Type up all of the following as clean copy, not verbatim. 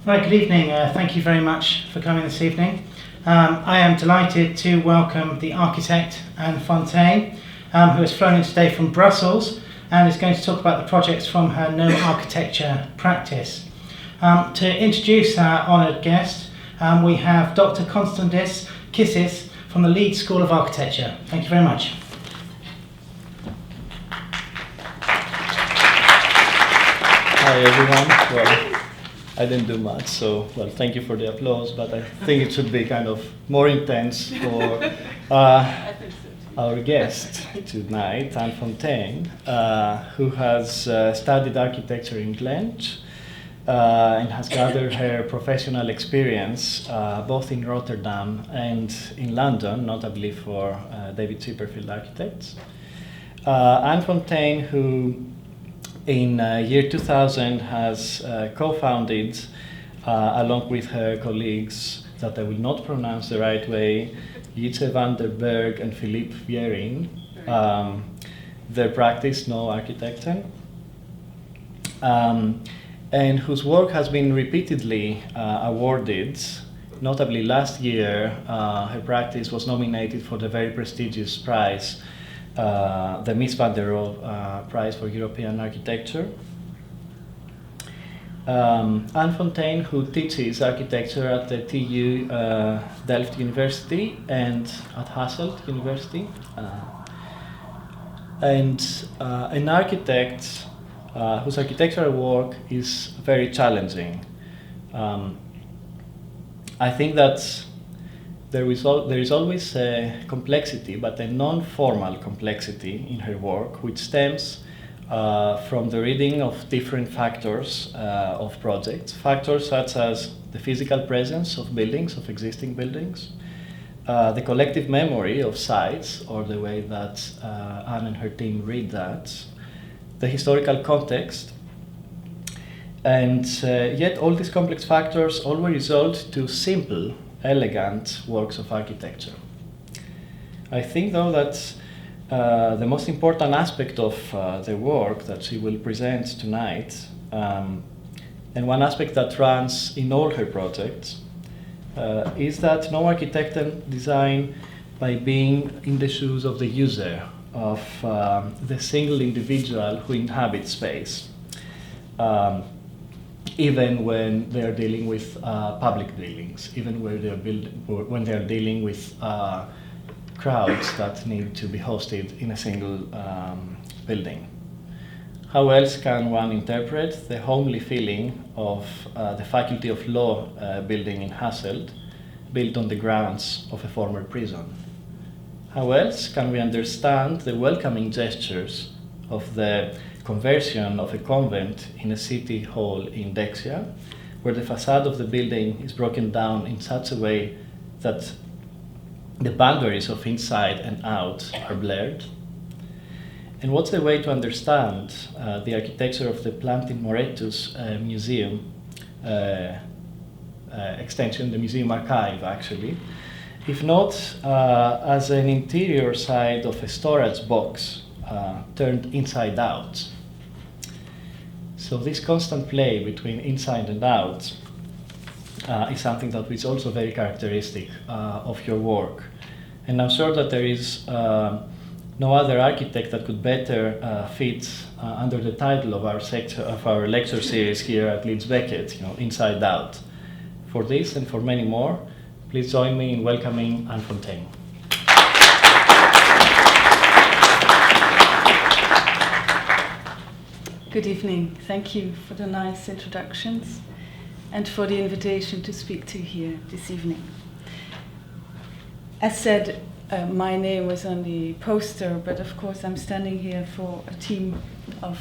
Right, good evening. Thank you very much for coming this evening. I am delighted to welcome the architect Anne Fonteyne, who has flown in today from Brussels and is going to talk about the projects from her No Architecture practice. To introduce our honoured guest, we have Dr. Konstantis Kissis from the Leeds School of Architecture. Thank you very much. Hi everyone. Well, I didn't do much, so thank you for the applause, but I think it should be kind of more intense for our guest tonight, Anne Fonteyne, who has studied architecture in Ghent and has gathered her professional experience both in Rotterdam and in London, notably for David Chipperfield Architects. Anne Fonteyne, who in year 2000 has co-founded, along with her colleagues that I will not pronounce the right way, Jitse van der Berg and Philippe Viering, their practice No Architecten, and whose work has been repeatedly awarded. Notably last year, her practice was nominated for the very prestigious prize, the Mies van der Rohe Prize for European Architecture. Anne Fonteyne, who teaches architecture at the TU Delft University and at Hasselt University, and an architect whose architectural work is very challenging. I think that there is always a complexity, but a non-formal complexity in her work, which stems from the reading of different factors of projects. Factors such as the physical presence of buildings, of existing buildings, the collective memory of sites, or the way that Anne and her team read that, the historical context, and yet all these complex factors always result to simple, elegant works of architecture. I think, though, that the most important aspect of the work that she will present tonight, and one aspect that runs in all her projects, is that No Architecten design by being in the shoes of the user, of the single individual who inhabits space, even when they are dealing with public buildings, even when they are dealing with crowds that need to be hosted in a single building. How else can one interpret the homely feeling of the Faculty of Law building in Hasselt, built on the grounds of a former prison? How else can we understand the welcoming gestures of the conversion of a convent in a city hall in Dexia, where the facade of the building is broken down in such a way that the boundaries of inside and out are blurred? And what's the way to understand the architecture of the Plantin Moretus Museum extension, the museum archive actually, if not as an interior side of a storage box turned inside out? So this constant play between inside and out is something that is also very characteristic of your work. And I'm sure that there is no other architect that could better fit under the title of our lecture series here at Leeds Beckett, Inside Out. For this and for many more, please join me in welcoming Anne Fonteyne. Good evening. Thank you for the nice introductions and for the invitation to speak to you here this evening. As said, my name was on the poster, but of course I'm standing here for a team of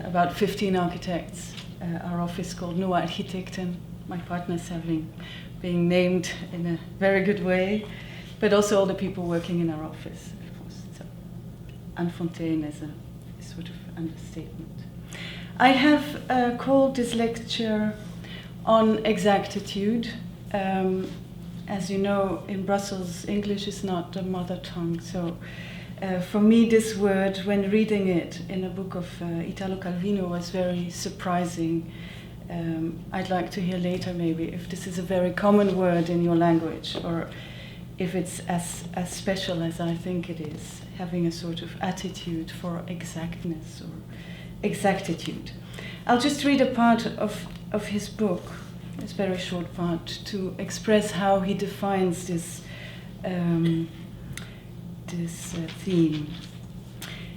about 15 architects. Our office called No Architecten. My partners being named in a very good way, but also all the people working in our office, of course. So Anne Fonteyne is a sort of understatement. I have called this lecture on exactitude. As you know, in Brussels, English is not the mother tongue. So for me, this word, when reading it in a book of Italo Calvino, was very surprising. I'd like to hear later maybe if this is a very common word in your language or if it's as special as I think it is, having a sort of attitude for exactness or exactitude. I'll just read a part of his book, this very short part, to express how he defines this theme.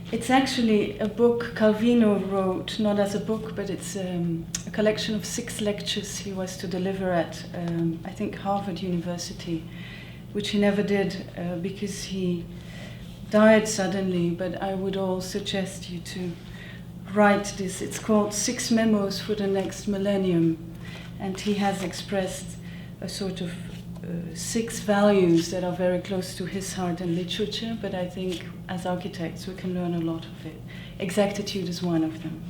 It's actually a book Calvino wrote, not as a book, but it's a collection of 6 lectures he was to deliver at, I think, Harvard University, which he never did because he died suddenly, but I would all suggest you to write this. It's called 6 Memos for the Next Millennium, and he has expressed a sort of 6 values that are very close to his heart and literature, but I think as architects we can learn a lot of it. Exactitude is one of them.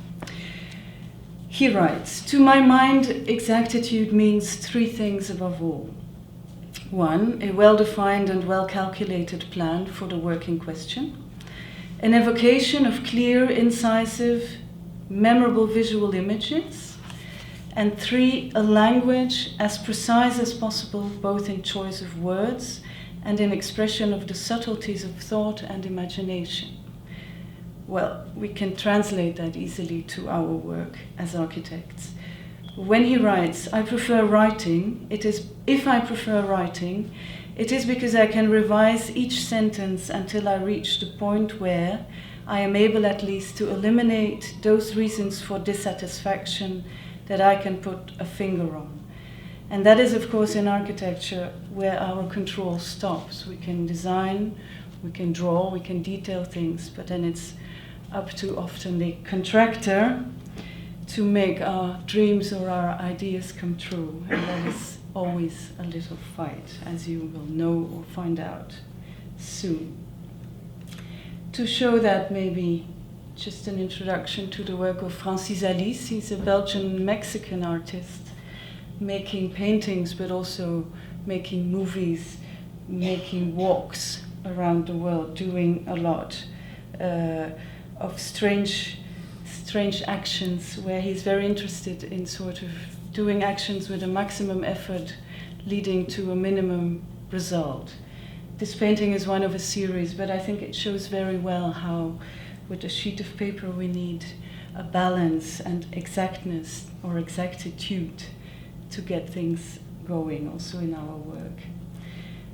He writes, "To my mind, exactitude means 3 things above all. 1, a well-defined and well-calculated plan for the work in question. An evocation of clear, incisive, memorable visual images. And 3, a language as precise as possible, both in choice of words and in expression of the subtleties of thought and imagination." Well, we can translate that easily to our work as architects. When he writes, "I prefer writing," if I prefer writing, it is because I can revise each sentence until I reach the point where I am able at least to eliminate those reasons for dissatisfaction that I can put a finger on. And that is, of course, in architecture where our control stops. We can design, we can draw, we can detail things, but then it's up to often the contractor to make our dreams or our ideas come true. And that is always a little fight, as you will know or find out soon. To show that, maybe just an introduction to the work of Francis Alice. He's a Belgian-Mexican artist, making paintings, but also making movies, making walks around the world, doing a lot of strange actions, where he's very interested in sort of doing actions with a maximum effort leading to a minimum result. This painting is one of a series, but I think it shows very well how with a sheet of paper we need a balance and exactness or exactitude to get things going also in our work.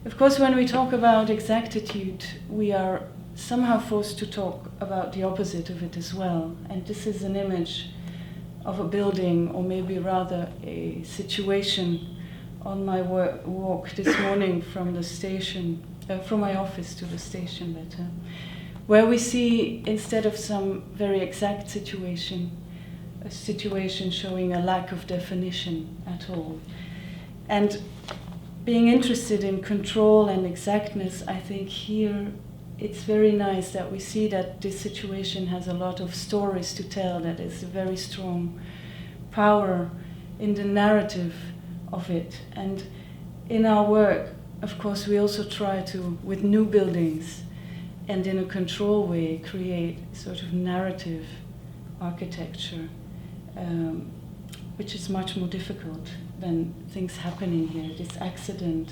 Of course, when we talk about exactitude, we are somehow forced to talk about the opposite of it as well. And this is an image of a building, or maybe rather a situation on my walk this morning from the station, from my office to the station better, where we see, instead of some very exact situation, a situation showing a lack of definition at all. And being interested in control and exactness, I think here it's very nice that we see that this situation has a lot of stories to tell, that is a very strong power in the narrative of it. And in our work, of course, we also try to, with new buildings and in a control way, create sort of narrative architecture, which is much more difficult than things happening here. This accident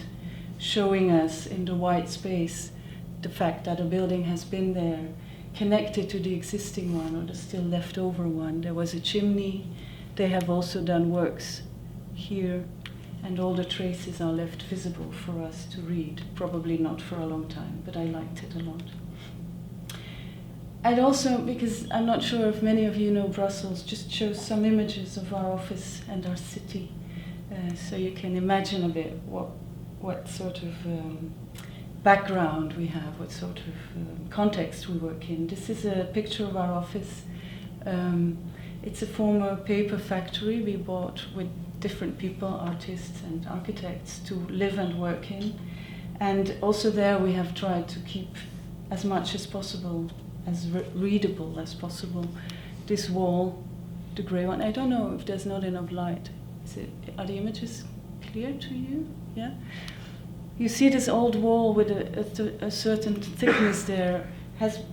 showing us in the white space the fact that a building has been there, connected to the existing one or the still leftover one. There was a chimney. They have also done works here, and all the traces are left visible for us to read. Probably not for a long time, but I liked it a lot. I'd also, because I'm not sure if many of you know Brussels, just show some images of our office and our city, so you can imagine a bit what sort of background we have, what sort of context we work in. This is a picture of our office. It's a former paper factory we bought with different people, artists and architects, to live and work in. And also there we have tried to keep as much as possible, as readable as possible, this wall, the grey one. I don't know if there's not enough light. Are the images clear to you? Yeah? You see this old wall with a certain thickness there,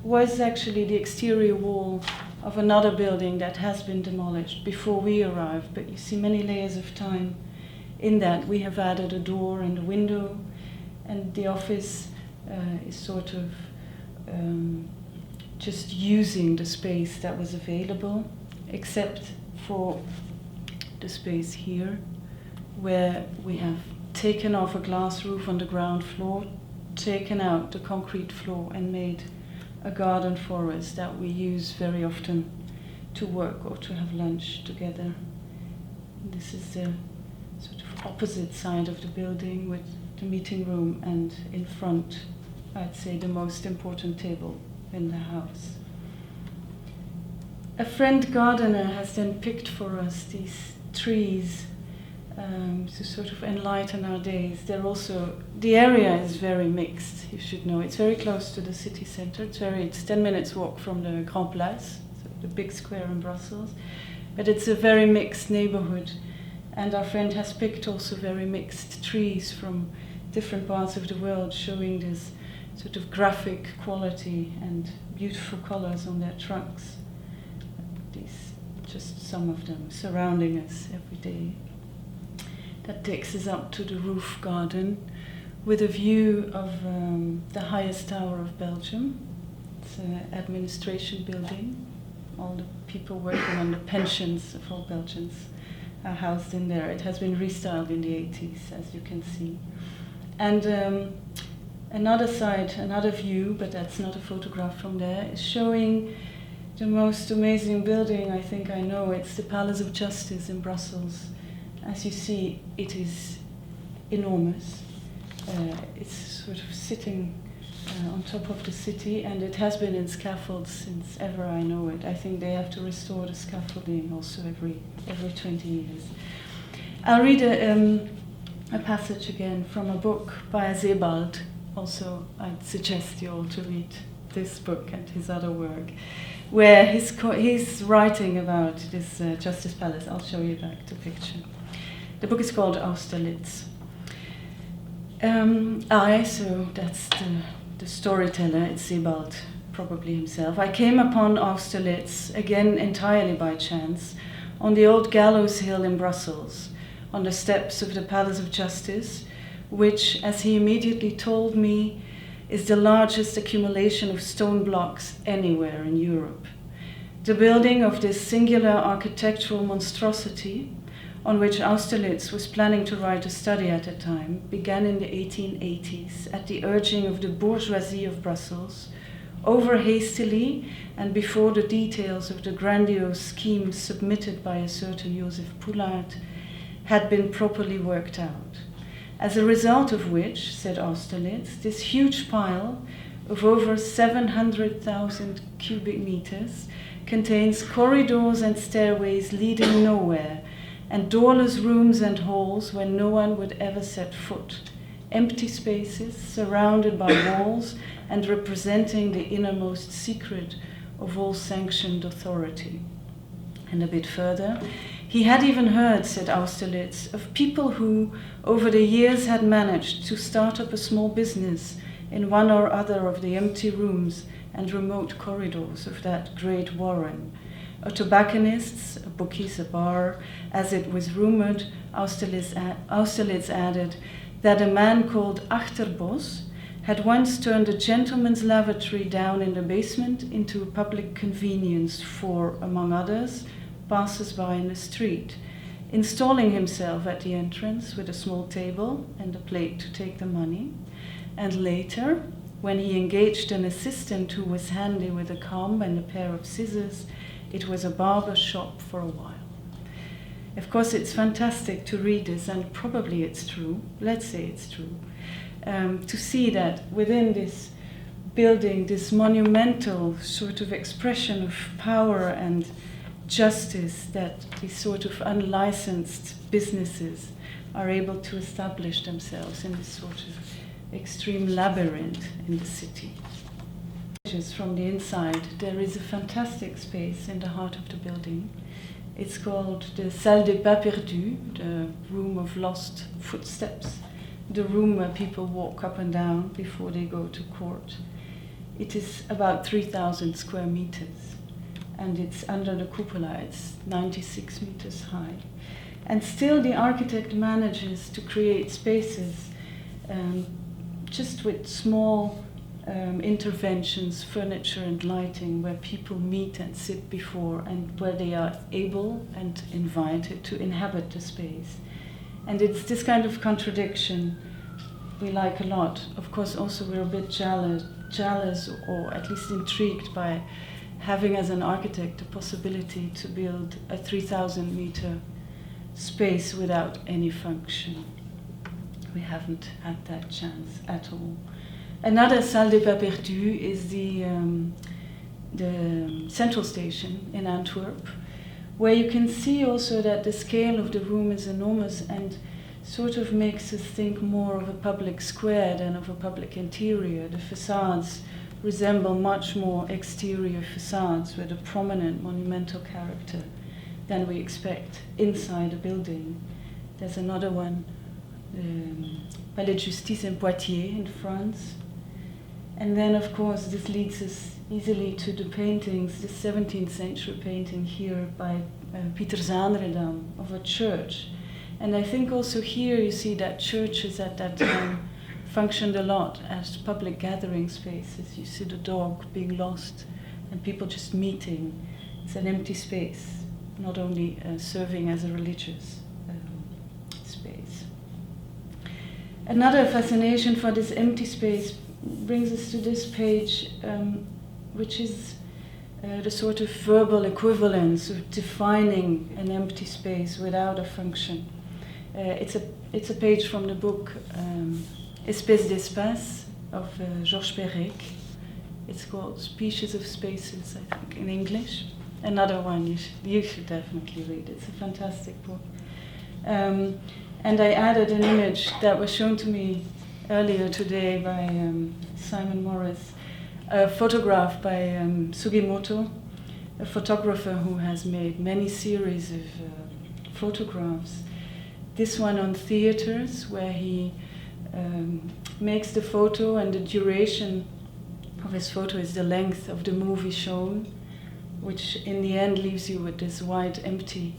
was actually the exterior wall of another building that has been demolished before we arrived. But you see many layers of time in that. We have added a door and a window, and the office is sort of just using the space that was available, except for the space here, where we have taken off a glass roof on the ground floor, taken out the concrete floor, and made a garden forest that we use very often to work or to have lunch together. This is the sort of opposite side of the building with the meeting room, and in front, I'd say, the most important table in the house. A friend gardener has then picked for us these trees to sort of enlighten our days. The area is very mixed, you should know. It's very close to the city center. It's 10 minutes walk from the Grand Place, so the big square in Brussels. But it's a very mixed neighborhood. And our friend has picked also very mixed trees from different parts of the world, showing this sort of graphic quality and beautiful colors on their trunks. These, just some of them, surrounding us every day. That takes us up to the roof garden with a view of the highest tower of Belgium. It's an administration building. All the people working on the pensions of all Belgians are housed in there. It has been restyled in the 80s, as you can see. And another side, another view, but that's not a photograph from there, is showing the most amazing building I think I know. It's the Palace of Justice in Brussels. As you see, it is enormous. It's sort of sitting on top of the city, and it has been in scaffolds since ever I know it. I think they have to restore the scaffolding also every 20 years. I'll read a passage again from a book by Sebald. Also, I'd suggest you all to read this book and his other work, where he's writing about this Justice Palace. I'll show you back the picture. The book is called Austerlitz. So that's the storyteller, it's Sebald, probably himself. I came upon Austerlitz, again entirely by chance, on the old gallows hill in Brussels, on the steps of the Palace of Justice, which, as he immediately told me, is the largest accumulation of stone blocks anywhere in Europe. The building of this singular architectural monstrosity, on which Austerlitz was planning to write a study at the time, began in the 1880s at the urging of the bourgeoisie of Brussels, over hastily and before the details of the grandiose scheme submitted by a certain Joseph Poulaert had been properly worked out. As a result of which, said Austerlitz, this huge pile of over 700,000 cubic meters contains corridors and stairways leading nowhere, and doorless rooms and halls where no one would ever set foot, empty spaces surrounded by walls and representing the innermost secret of all sanctioned authority. And a bit further, he had even heard, said Austerlitz, of people who, over the years, had managed to start up a small business in one or other of the empty rooms and remote corridors of that great warren. A tobacconist's, a bookie's, a bar. As it was rumored, Austerlitz added that a man called Achterbos had once turned a gentleman's lavatory down in the basement into a public convenience for, among others, passers-by in the street, installing himself at the entrance with a small table and a plate to take the money, and later, when he engaged an assistant who was handy with a comb and a pair of scissors, it was a barber shop for a while. Of course, it's fantastic to read this, and probably it's true, let's say it's true, to see that within this building, this monumental sort of expression of power and justice, that these sort of unlicensed businesses are able to establish themselves in this sort of extreme labyrinth in the city. From the inside, there is a fantastic space in the heart of the building. It's called the Salle des Pas Perdus, the room of lost footsteps, the room where people walk up and down before they go to court. It is about 3,000 square meters, and it's under the cupola. It's 96 meters high. And still the architect manages to create spaces just with small interventions, furniture and lighting, where people meet and sit before, and where they are able and invited to inhabit the space. And it's this kind of contradiction we like a lot. Of course, also we're a bit jealous or at least intrigued by having as an architect the possibility to build a 3,000 meter space without any function. We haven't had that chance at all. Another salle des pas perdus is the central station in Antwerp, where you can see also that the scale of the room is enormous and sort of makes us think more of a public square than of a public interior. The facades resemble much more exterior facades with a prominent monumental character than we expect inside a building. There's another one, Palais de Justice in Poitiers in France. And then, of course, this leads us easily to the paintings, the 17th century painting here by Pieter Zaandredam of a church. And I think also here you see that churches at that time functioned a lot as public gathering spaces. You see the dog being lost and people just meeting. It's an empty space, not only serving as a religious space. Another fascination for this empty space brings us to this page, which is the sort of verbal equivalence of defining an empty space without a function. It's a page from the book Espèces d'espace of Georges Perec. It's called Species of Spaces, I think, in English. Another one you should definitely read. It's a fantastic book. And I added an image that was shown to me earlier today by Simon Morris, a photograph by Sugimoto, a photographer who has made many series of photographs. This one on theaters, where he makes the photo, and the duration of his photo is the length of the movie shown, which in the end leaves you with this white empty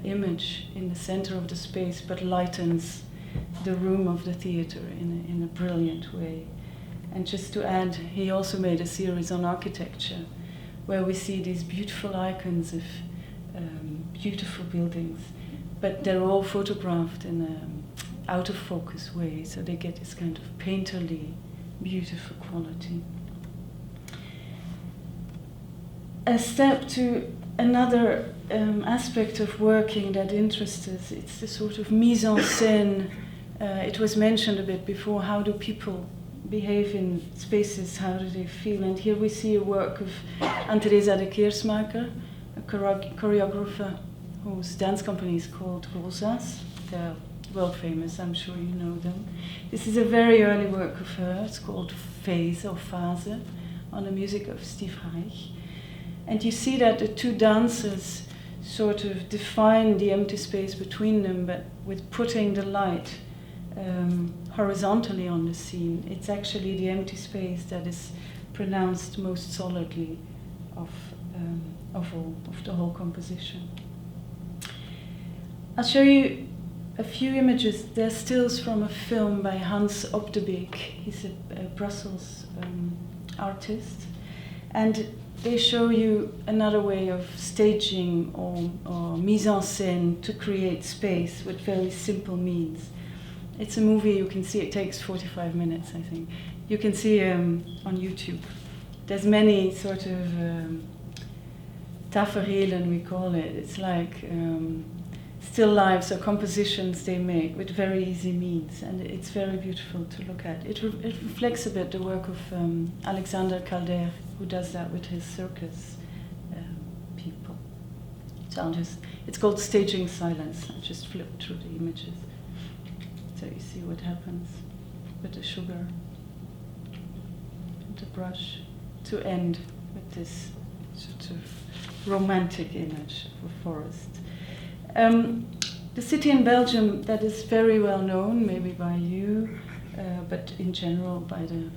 image in the center of the space, but lightens the room of the theater in a brilliant way. And just to add, he also made a series on architecture, where we see these beautiful icons of beautiful buildings, but they're all photographed in an out of focus way, so they get this kind of painterly, beautiful quality. A step to another aspect of working that interests us, it's the sort of mise en scène. It was mentioned a bit before, how do people behave in spaces, how do they feel? And here we see a work of Anne-Theresa de Keersmaker, a choreographer whose dance company is called Rosas. They're world famous, I'm sure you know them. This is a very early work of her. It's called Phase or Phase, on the music of Steve Reich. And you see that the two dancers sort of define the empty space between them, but with putting the light horizontally on the scene. It's actually the empty space that is pronounced most solidly of the whole composition. I'll show you a few images. They're stills from a film by Hans Op de Beek. He's a Brussels artist. And they show you another way of staging or mise en scène to create space with very simple means. It's a movie, you can see it takes 45 minutes, I think. You can see on YouTube. There's many sort of tafereelen, we call it. It's like still lives or compositions they make with very easy means, and it's very beautiful to look at. It reflects a bit the work of Alexander Calder, who does that with his circus people. So it's called Staging Silence. I'll just flip through the images so you see what happens with the sugar and the brush to end with this sort of romantic image of a forest. The city in Belgium that is very well known, maybe by you, but in general by the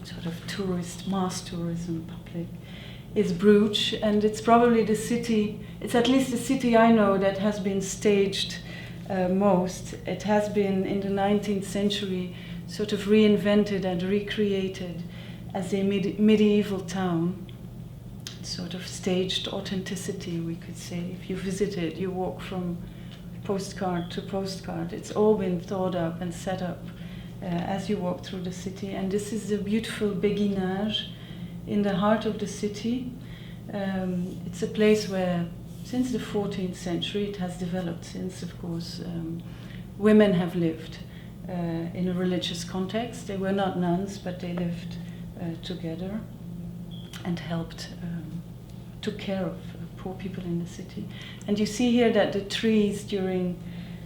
sort of tourist, mass tourism public, is Bruges, and it's probably the city, it's at least the city I know that has been staged most. It has been in the 19th century sort of reinvented and recreated as a medieval town, sort of staged authenticity, we could say. If you visit it, you walk from postcard to postcard. It's all been thought up and set up as you walk through the city. And this is the beautiful Béguinage in the heart of the city. It's a place where, since the 14th century, it has developed since, of course, women have lived in a religious context. They were not nuns, but they lived together and helped, took care of poor people in the city. And you see here that the trees during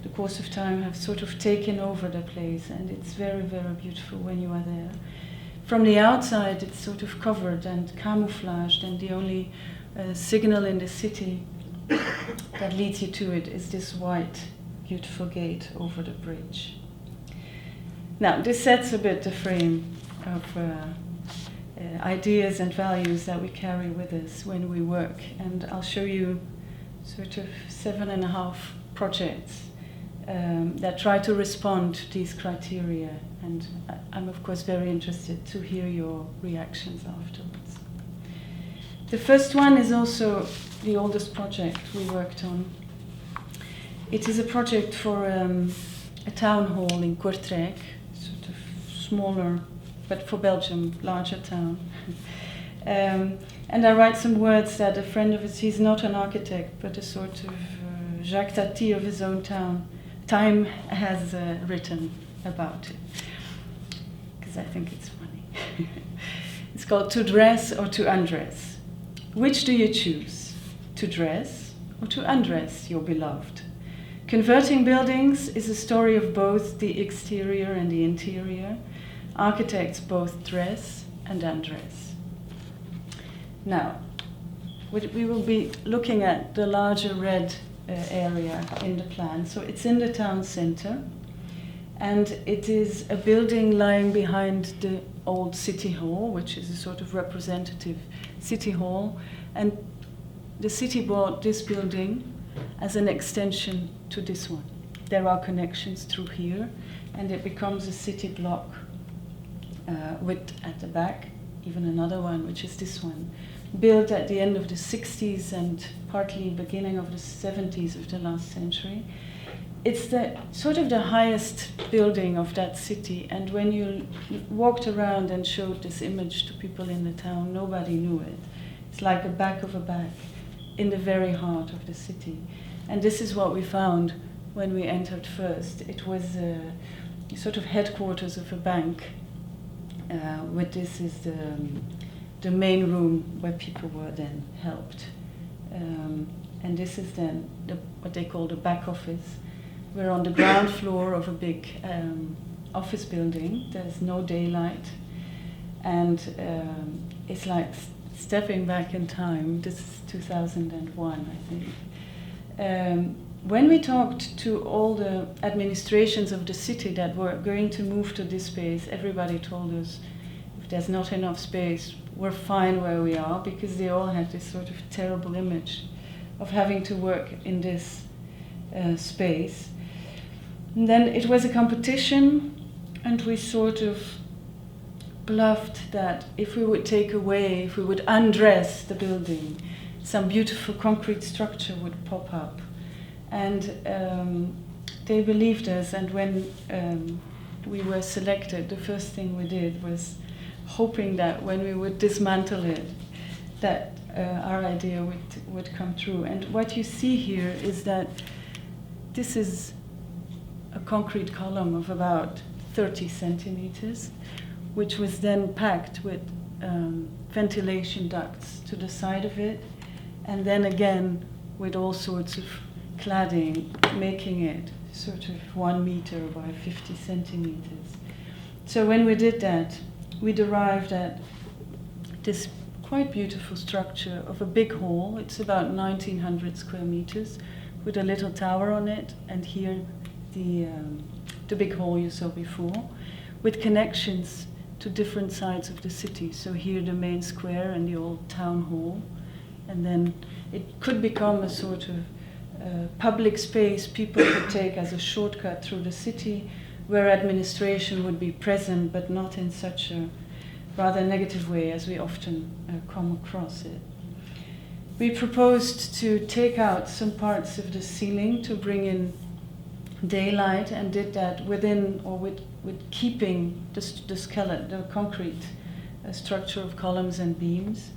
the course of time have sort of taken over the place, and it's very, very beautiful when you are there. From the outside, it's sort of covered and camouflaged, and the only signal in the city that leads you to it is this white, beautiful gate over the bridge. Now, this sets a bit the frame of ideas and values that we carry with us when we work, and I'll show you sort of 7.5 projects that try to respond to these criteria, and I'm of course very interested to hear your reactions afterwards. The first one is also the oldest project we worked on. It is a project for a town hall in Kortrijk, sort of smaller, but for Belgium, larger town. And I write some words that a friend of his, he's not an architect, but a sort of Jacques Tati of his own time has written about it, because I think it's funny. It's called To Dress or To Undress. Which do you choose? To dress or to undress your beloved? Converting buildings is a story of both the exterior and the interior. Architects both dress and undress. Now, we will be looking at the larger red area in the plan. So it's in the town center, and it is a building lying behind the old city hall, which is a sort of representative city hall. And the city bought this building as an extension to this one. There are connections through here, and it becomes a city block with, at the back, even another one, which is this one, built at the end of the 60s and partly beginning of the 70s of the last century. It's the sort of the highest building of that city, and when you walked around and showed this image to people in the town, nobody knew it. It's like a back of a back in the very heart of the city. And this is what we found when we entered first. It was sort of headquarters of a bank. With this is the main room where people were then helped. And this is then what they call the back office. We're on the ground floor of a big office building. There's no daylight. And it's like stepping back in time. This is 2001, I think. When we talked to all the administrations of the city that were going to move to this space, everybody told us, if there's not enough space, we're fine where we are, because they all had this sort of terrible image of having to work in this space. And then it was a competition, and we sort of bluffed that if we would take away, if we would undress the building, some beautiful concrete structure would pop up. And they believed us, and when we were selected, the first thing we did was hoping that when we would dismantle it, that our idea would come true. And what you see here is that this is a concrete column of about 30 centimeters, which was then packed with ventilation ducts to the side of it, and then again with all sorts of cladding, making it sort of 1 meter by 50 centimeters. So when we did that, we derived at this quite beautiful structure of a big hall. It's about 1,900 square meters with a little tower on it, and here the big hall you saw before, with connections to different sides of the city. So here the main square and the old town hall, and then it could become a sort of public space people could take as a shortcut through the city, where administration would be present, but not in such a rather negative way as we often come across it. We proposed to take out some parts of the ceiling to bring in daylight, and did that within or with keeping the skeleton, the concrete structure of columns and beams.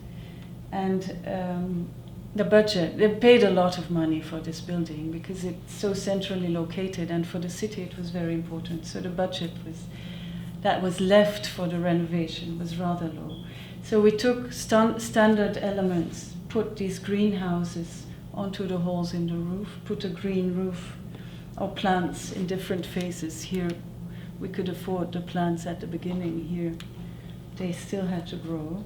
And the budget, they paid a lot of money for this building because it's so centrally located, and for the city it was very important. So the budget that was left for the renovation was rather low. So we took standard elements, put these greenhouses onto the holes in the roof, put a green roof or plants in different phases. Here we could afford the plants at the beginning. Here they still had to grow.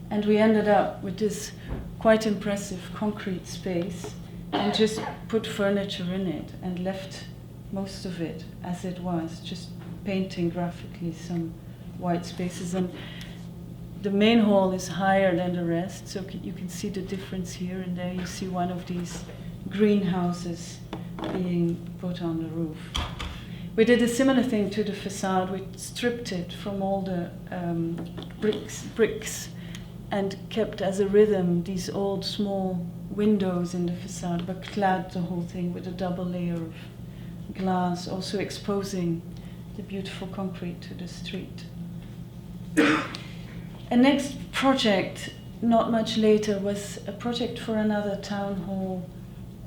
And we ended up with this quite impressive concrete space and just put furniture in it and left most of it as it was, just painting graphically some white spaces. And the main hall is higher than the rest, so you can see the difference here and there. You see one of these greenhouses being put on the roof. We did a similar thing to the facade. We stripped it from all the bricks and kept as a rhythm these old small windows in the facade, but clad the whole thing with a double layer of glass, also exposing the beautiful concrete to the street. A next project, not much later, was a project for another town hall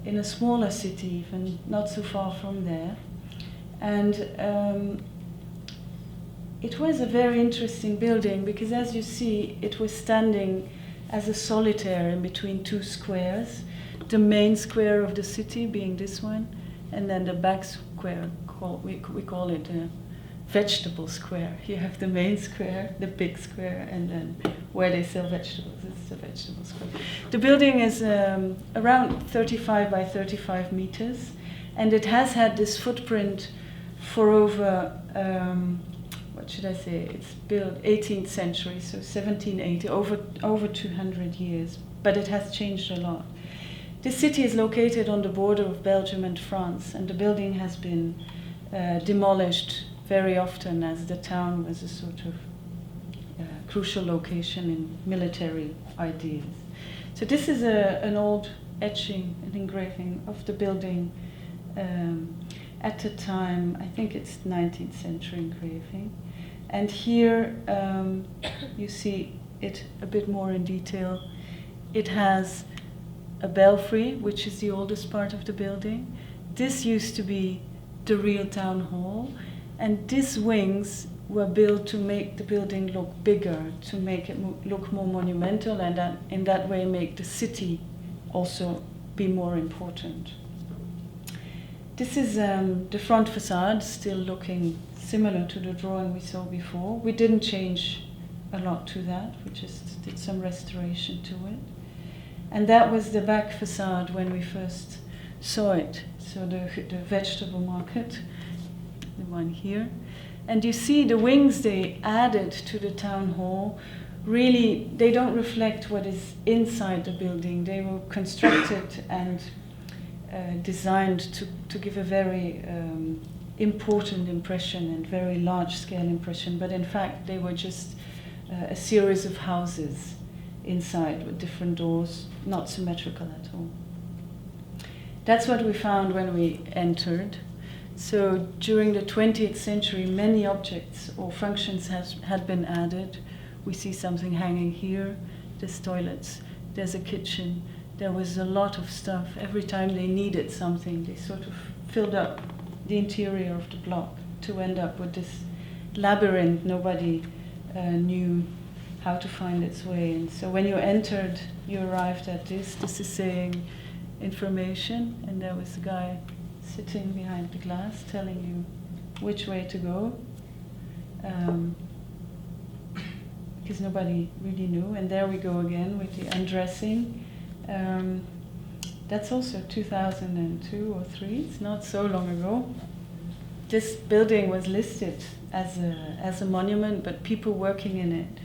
in a smaller city, even not so far from there. And it was a very interesting building because, as you see, it was standing as a solitaire in between two squares, the main square of the city being this one, and then the back square, we call it a vegetable square. You have the main square, the big square, and then where they sell vegetables, it's the vegetable square. The building is around 35 by 35 meters, and it has had this footprint for over, what should I say, it's built 18th century, so 1780, over 200 years, but it has changed a lot. This city is located on the border of Belgium and France, and the building has been demolished very often, as the town was a sort of crucial location in military ideas. So this is an old etching, an engraving of the building at the time. I think it's 19th century engraving. And here you see it a bit more in detail. It has a belfry, which is the oldest part of the building. This used to be the real town hall, and these wings were built to make the building look bigger, to make it look more monumental, and in that way make the city also be more important. This is the front facade, still looking similar to the drawing we saw before. We didn't change a lot to that, we just did some restoration to it. And that was the back facade when we first saw it. So the vegetable market, the one here. And you see the wings they added to the town hall, really, they don't reflect what is inside the building. They were constructed and designed to give a very important impression and very large-scale impression, but in fact they were just a series of houses inside with different doors, not symmetrical at all. That's what we found when we entered. So during the 20th century, many objects or functions had been added. We see something hanging here, there's toilets, there's a kitchen. There was a lot of stuff. Every time they needed something, they sort of filled up the interior of the block to end up with this labyrinth. Nobody knew how to find its way. And so when you entered, you arrived at this. This is saying information, and there was a guy sitting behind the glass telling you which way to go, because nobody really knew. And there we go again with the undressing. That's also 2002 or 3, it's not so long ago. this building was listed as a monument, but people working in it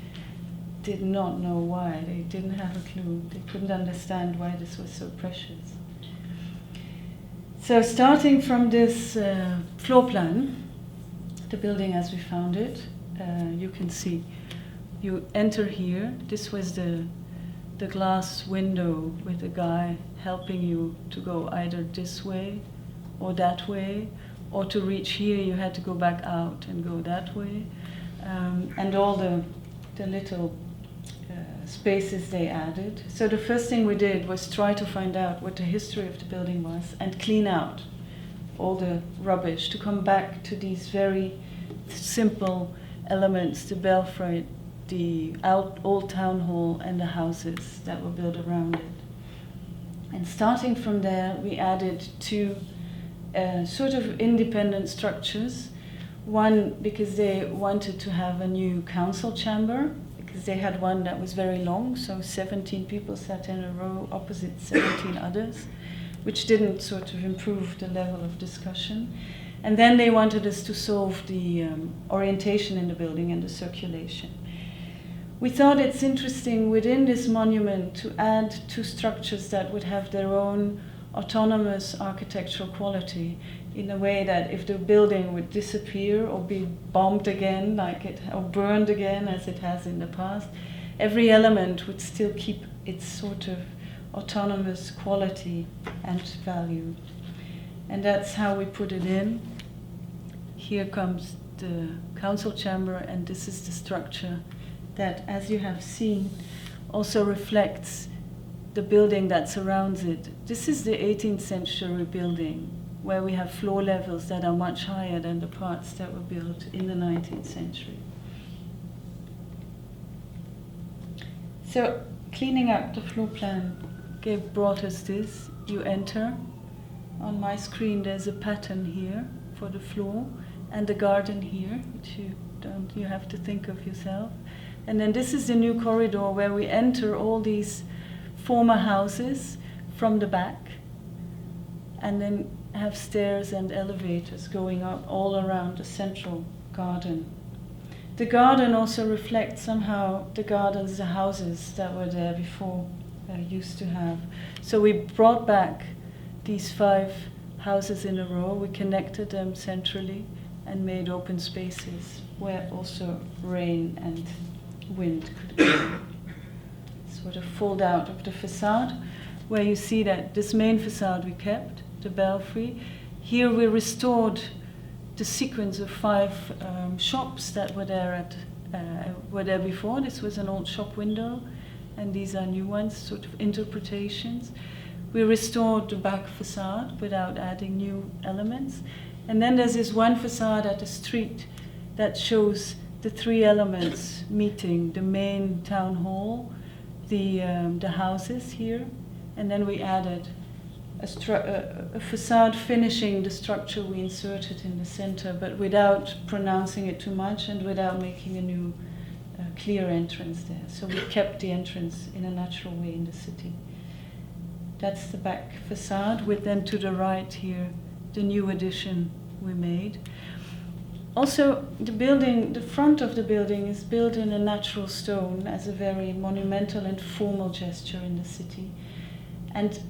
did not know why. They didn't have a clue. They couldn't understand why this was so precious. So starting from this floor plan, the building as we found it, you can see, you enter here. This was the glass window with the guy helping you to go either this way or that way, or to reach here you had to go back out and go that way. And all the little spaces they added. So the first thing we did was try to find out what the history of the building was and clean out all the rubbish to come back to these very simple elements, the belfry, the old town hall and the houses that were built around it. And starting from there, we added two sort of independent structures. One, because they wanted to have a new council chamber, because they had one that was very long, so 17 people sat in a row opposite 17 others, which didn't sort of improve the level of discussion. And then they wanted us to solve the orientation in the building and the circulation. We thought it's interesting within this monument to add two structures that would have their own autonomous architectural quality, in a way that if the building would disappear or be bombed again, or burned again as it has in the past, every element would still keep its sort of autonomous quality and value. And that's how we put it in. Here comes the council chamber, and this is the structure that, as you have seen, also reflects the building that surrounds it. This is the 18th century building, where we have floor levels that are much higher than the parts that were built in the 19th century. So cleaning up the floor plan brought us this. You enter. On my screen there's a pattern here for the floor, and the garden here, which you have to think of yourself. And then this is the new corridor where we enter all these former houses from the back, and then have stairs and elevators going up all around the central garden. The garden also reflects somehow the gardens, the houses that were there before used to have. So we brought back these 5 houses in a row, we connected them centrally and made open spaces where also rain and wind could go. Sort of fold out of the facade, where you see that this main facade we kept, the belfry. Here we restored the sequence of 5 shops that were there before. This was an old shop window, and these are new ones, sort of interpretations. We restored the back facade without adding new elements. And then there's this one facade at the street that shows the 3 elements meeting: the main town hall, the houses here, and then we added a facade finishing the structure we inserted in the center, but without pronouncing it too much and without making a new clear entrance there. So we kept the entrance in a natural way in the city. That's the back facade, with then to the right here the new addition we made. Also, the front of the building is built in a natural stone as a very monumental and formal gesture in the city. And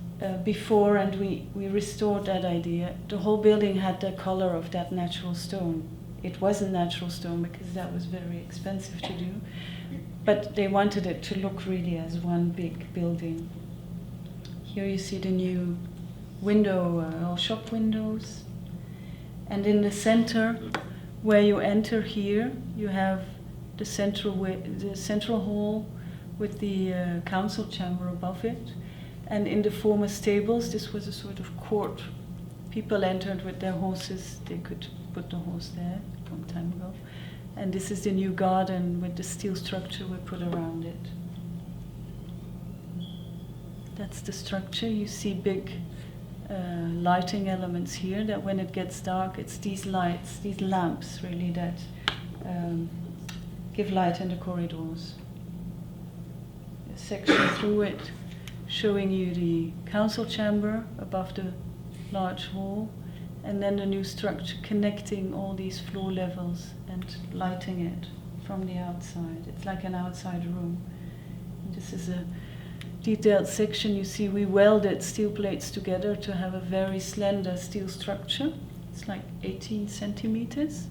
before, and we restored that idea, the whole building had the color of that natural stone. It wasn't natural stone because that was very expensive to do, but they wanted it to look really as one big building. Here you see the new window, or shop windows. And in the center, where you enter here, you have the central hall with the council chamber above it. And in the former stables, this was a sort of court. People entered with their horses. They could put the horse there a long time ago. And this is the new garden with the steel structure we put around it. That's the structure. You see big lighting elements here, that when it gets dark, it's these lights, these lamps really, that give light in the corridors. A section through it showing you the council chamber above the large hall, and then the new structure connecting all these floor levels and lighting it from the outside. It's like an outside room. And this is a detailed section. You see we welded steel plates together to have a very slender steel structure. It's like 18 centimeters.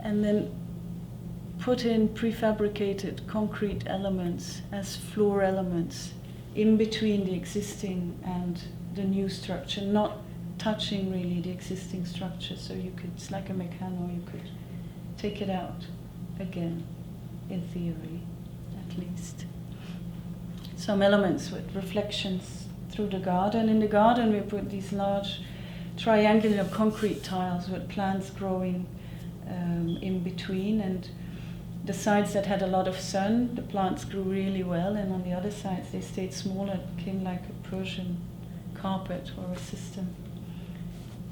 And then put in prefabricated concrete elements as floor elements in between the existing and the new structure, not touching really the existing structure. So you could, it's like a mechano, you could take it out again, in theory, at least. Some elements with reflections through the garden. In the garden we put these large triangular concrete tiles with plants growing in between, and the sides that had a lot of sun, the plants grew really well, and on the other sides they stayed smaller. It became like a Persian carpet or a system,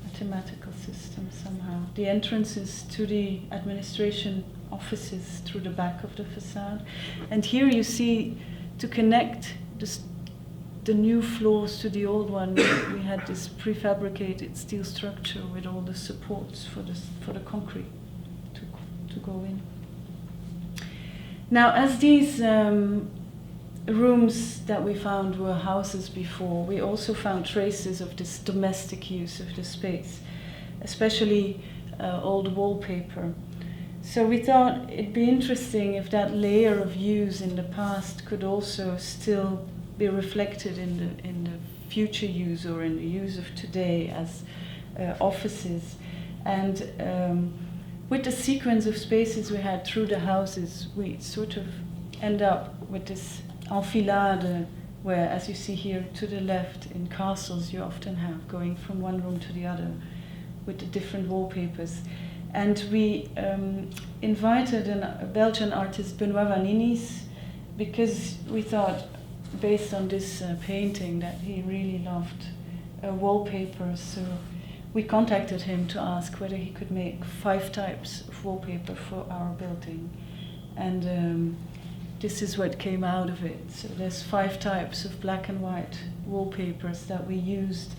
a thematical system somehow. The entrances to the administration offices through the back of the facade. And here you see, to connect the new floors to the old one, we had this prefabricated steel structure with all the supports for the concrete to go in. Now, as these rooms that we found were houses before, we also found traces of this domestic use of the space, especially old wallpaper. So we thought it'd be interesting if that layer of use in the past could also still be reflected in the future use or in the use of today as offices. And with the sequence of spaces we had through the houses, we sort of end up with this enfilade where, as you see here to the left, in castles you often have going from one room to the other with the different wallpapers. And we invited a Belgian artist, Benoit Vaninis, because we thought, based on this painting, that he really loved wallpaper. So we contacted him to ask whether he could make 5 types of wallpaper for our building. And this is what came out of it. So there's 5 types of black and white wallpapers that we used,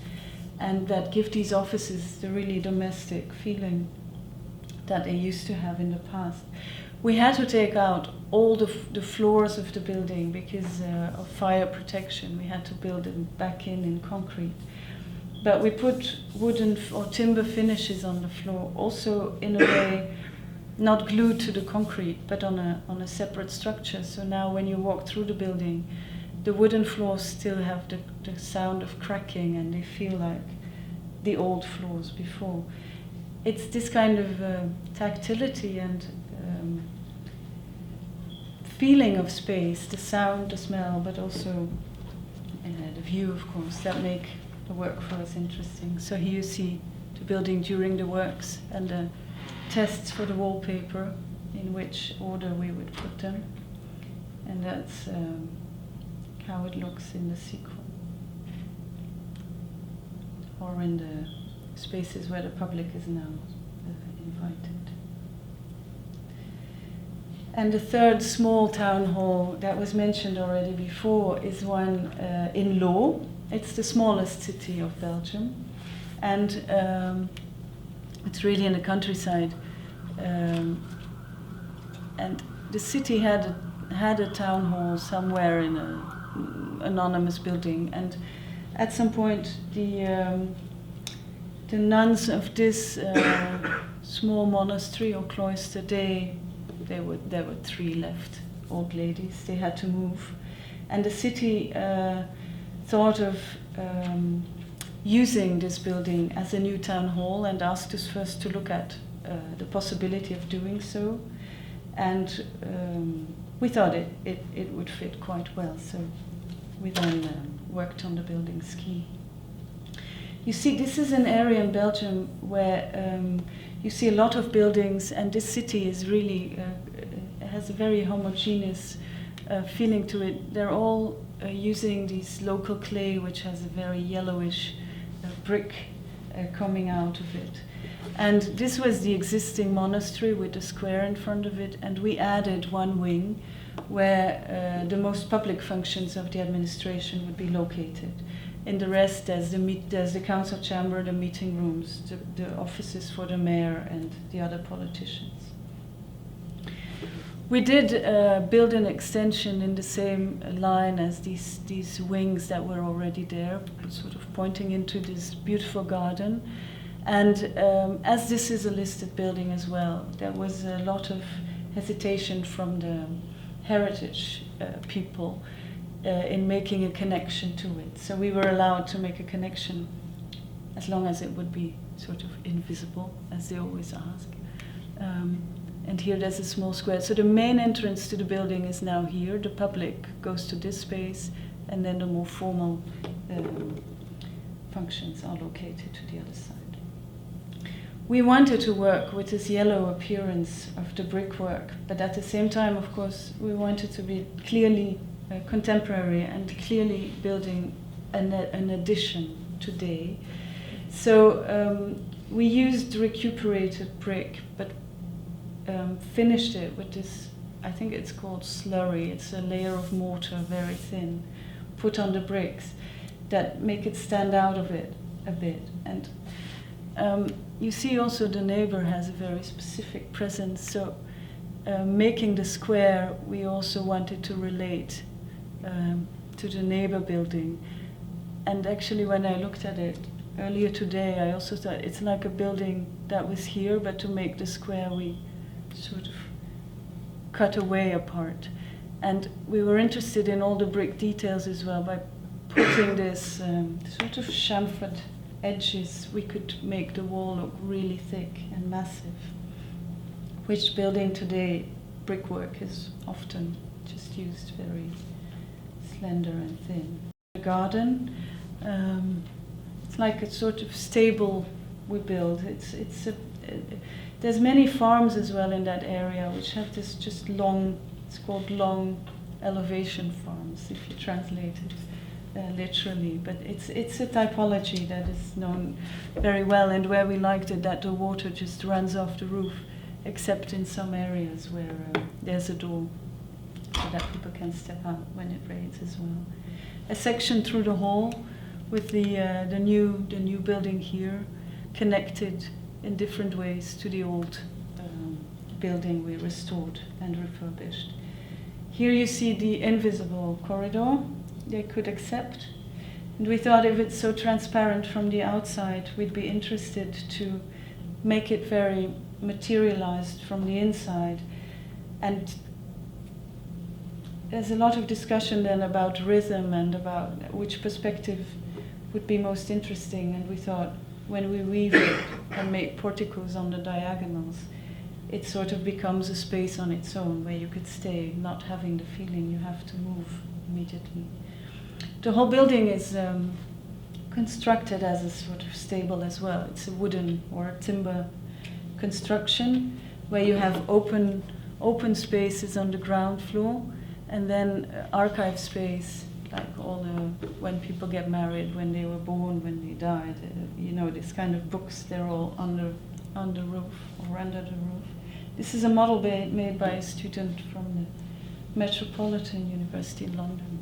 and that give these offices the really domestic feeling that they used to have in the past. We had to take out all the floors of the building because of fire protection. We had to build them back in concrete. But we put wooden or timber finishes on the floor, also in a way not glued to the concrete, but on a separate structure. So now when you walk through the building, the wooden floors still have the sound of cracking, and they feel like the old floors before. It's this kind of tactility and feeling of space, the sound, the smell, but also the view, of course, that make the work for us interesting. So here you see the building during the works and the tests for the wallpaper, in which order we would put them. And that's how it looks in the sequel, or in the spaces where the public is now invited. And the third small town hall that was mentioned already before is one in Lo. It's the smallest city of Belgium, and it's really in the countryside. And the city had a town hall somewhere in an anonymous building, and at some point the nuns of this small monastery or cloister, there were 3 left, old ladies. They had to move, and the city thought of using this building as a new town hall and asked us first to look at the possibility of doing so, and we thought it would fit quite well. So we then worked on the building scheme. You see, this is an area in Belgium where you see a lot of buildings, and this city is really has a very homogeneous feeling to it. They're all using this local clay, which has a very yellowish brick coming out of it. And this was the existing monastery with a square in front of it, and we added one wing where the most public functions of the administration would be located. In the rest, there's the council chamber, the meeting rooms, the offices for the mayor and the other politicians. We did build an extension in the same line as these wings that were already there, sort of pointing into this beautiful garden. And as this is a listed building as well, there was a lot of hesitation from the heritage people in making a connection to it. So we were allowed to make a connection as long as it would be sort of invisible, as they always ask. And here there's a small square. So the main entrance to the building is now here. The public goes to this space, and then the more formal functions are located to the other side. We wanted to work with this yellow appearance of the brickwork, but at the same time, of course, we wanted to be clearly contemporary and clearly building an addition today. So we used recuperated brick, but finished it with this, I think it's called slurry. It's a layer of mortar, very thin, put on the bricks that make it stand out of it a bit. And you see also the neighbor has a very specific presence. So making the square, we also wanted to relate to the neighbor building. And actually when I looked at it earlier today, I also thought it's like a building that was here, but to make the square we sort of cut away a part. And we were interested in all the brick details as well. By putting this sort of chamfered edges, we could make the wall look really thick and massive, which building today, brickwork is often just used very slender and thin. The garden, it's like a sort of stable we build. There's many farms as well in that area which have this just long, it's called long elevation farms if you translate it literally. But it's a typology that is known very well, and where we liked it that the water just runs off the roof, except in some areas where there's a door so that people can step out when it rains as well. A section through the hall with the new building here, connected in different ways to the old building we restored and refurbished. Here you see the invisible corridor they could accept. And we thought if it's so transparent from the outside, we'd be interested to make it very materialized from the inside. And there's a lot of discussion then about rhythm and about which perspective would be most interesting. And we thought when we weave it and make porticos on the diagonals, it sort of becomes a space on its own where you could stay, not having the feeling you have to move immediately. The whole building is constructed as a sort of stable as well. It's a wooden or a timber construction where you have open spaces on the ground floor, and then archive space, like all the, when people get married, when they were born, when they died, this kind of books, they're all on the roof or under the roof. This is a model made by a student from the Metropolitan University in London,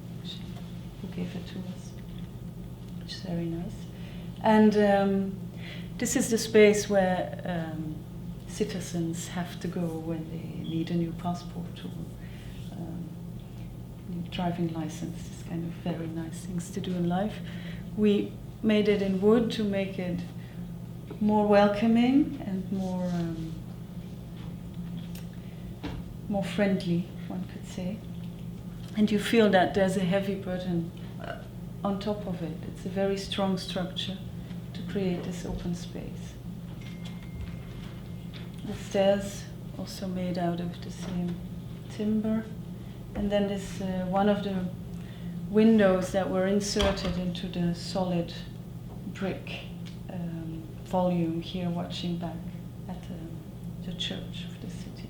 who gave it to us, which is very nice. And this is the space where citizens have to go when they need a new passport or new driving license, this kind of very nice things to do in life. We made it in wood to make it more welcoming and more friendly, one could say. And you feel that there's a heavy burden on top of it. It's a very strong structure to create this open space. The stairs also made out of the same timber. And then this one of the windows that were inserted into the solid brick volume here, watching back at the church of the city.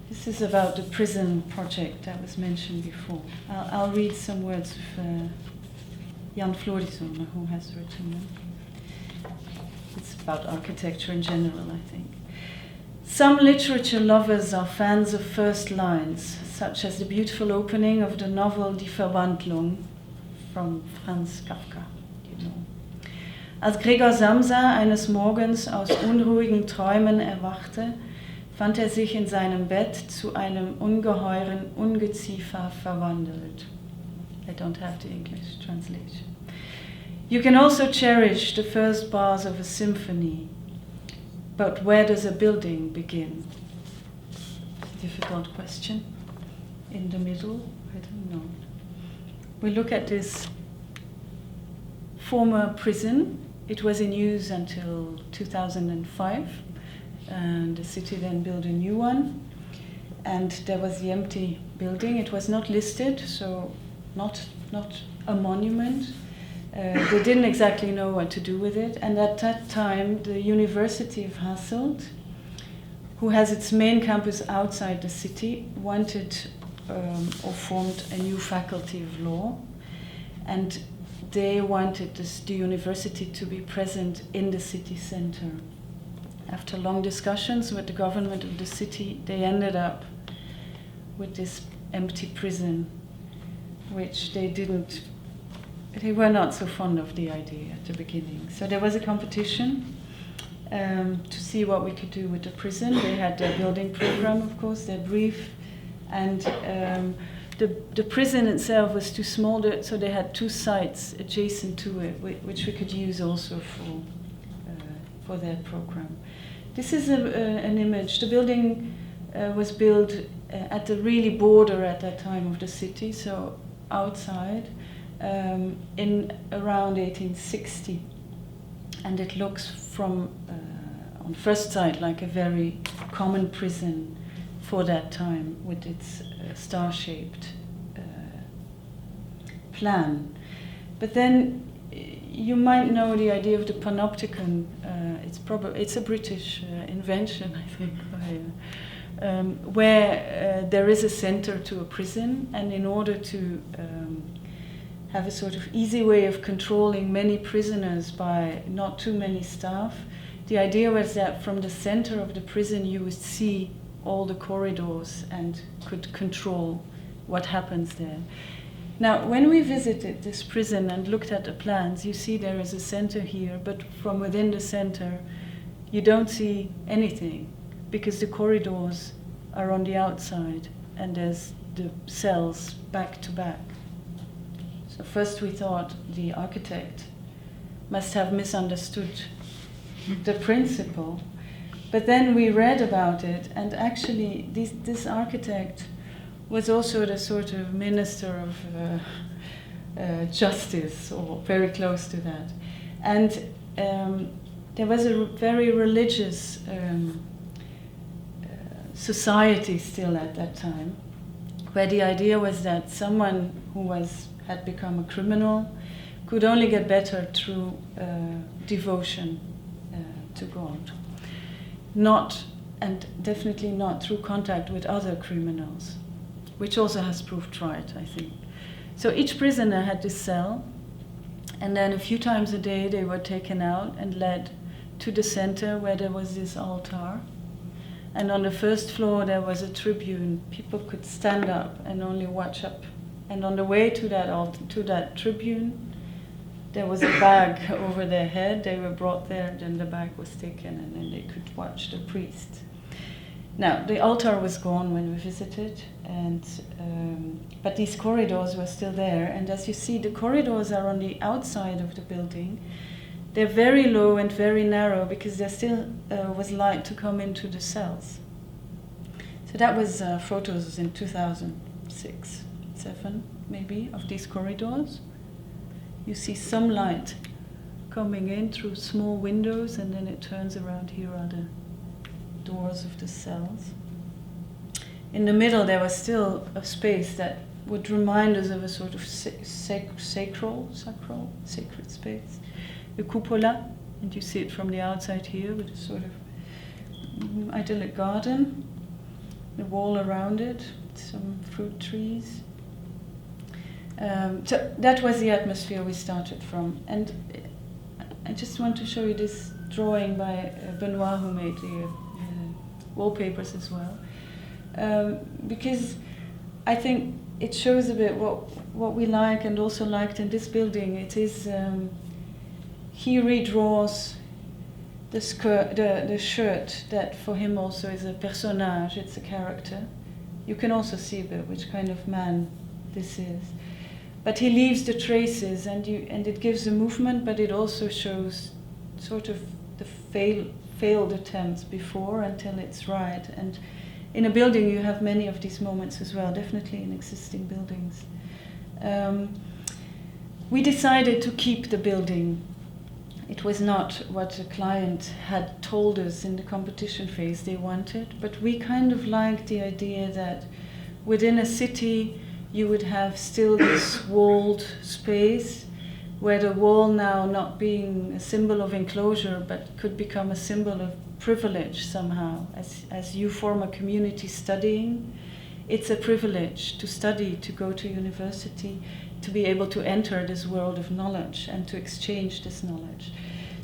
This is about the prison project that was mentioned before. I'll read some words of Jan Florisson, who has written them. It's about architecture in general, I think. Some literature lovers are fans of first lines, such as the beautiful opening of the novel Die Verwandlung from Franz Kafka. You know. Als Gregor Samsa eines Morgens aus unruhigen Träumen erwachte, fand er sich in seinem Bett zu einem ungeheuren Ungeziefer verwandelt. I don't have the English translation. You can also cherish the first bars of a symphony, but where does a building begin? Difficult question. In the middle, I don't know. We look at this former prison. It was in use until 2005, and the city then built a new one. And there was the empty building. It was not listed, so not a monument. They didn't exactly know what to do with it. And at that time, the University of Hasselt, who has its main campus outside the city, wanted or formed a new faculty of law. And they wanted the university to be present in the city center. After long discussions with the government of the city, they ended up with this empty prison, which they were not so fond of the idea at the beginning. So there was a competition to see what we could do with the prison. They had their building program, of course, their brief, and the prison itself was too small, so they had two sites adjacent to it, which we could use also for their program. This is an image. The building was built at the really border at that time of the city, so outside, in around 1860. And it looks from, on first sight, like a very common prison for that time with its star-shaped plan. But then you might know the idea of the panopticon. It's a British invention, I think, where there is a center to a prison, and in order to have a sort of easy way of controlling many prisoners by not too many staff, the idea was that from the center of the prison you would see all the corridors and could control what happens there. Now, when we visited this prison and looked at the plans, you see there is a center here, but from within the center you don't see anything, because the corridors are on the outside and there's the cells back to back. So first we thought the architect must have misunderstood the principle, but then we read about it, and actually this architect was also the sort of minister of justice, or very close to that. And there was a very religious society still at that time, where the idea was that someone who had become a criminal could only get better through devotion to God. And definitely not through contact with other criminals, which also has proved right, I think. So each prisoner had this cell, and then a few times a day they were taken out and led to the center where there was this altar. And on the first floor there was a tribune. People could stand up and only watch up. And on the way to that tribune, there was a bag over their head. They were brought there, then the bag was taken, and then they could watch the priest. Now, the altar was gone when we visited, but these corridors were still there. And as you see, the corridors are on the outside of the building. They're very low and very narrow because there still was light to come into the cells. So that was photos in 2006, 2007 maybe, of these corridors. You see some light coming in through small windows, and then it turns around. Here are the doors of the cells. In the middle there was still a space that would remind us of a sort of sacred space, the cupola, and you see it from the outside here with a sort of idyllic garden, the wall around it, some fruit trees. So that was the atmosphere we started from. And I just want to show you this drawing by Benoit, who made the wallpapers as well. Because I think it shows a bit what we like and also liked in this building. It is, he redraws the shirt that for him also is a personnage, it's a character. You can also see a bit which kind of man this is. But he leaves the traces and it gives a movement, but it also shows sort of the failed attempts before until it's right. And in a building you have many of these moments as well, definitely in existing buildings. We decided to keep the building. It was not what the client had told us in the competition phase they wanted, but we kind of liked the idea that within a city you would have still this walled space where the wall now not being a symbol of enclosure but could become a symbol of privilege somehow. As you form a community studying, it's a privilege to study, to go to university, to be able to enter this world of knowledge and to exchange this knowledge.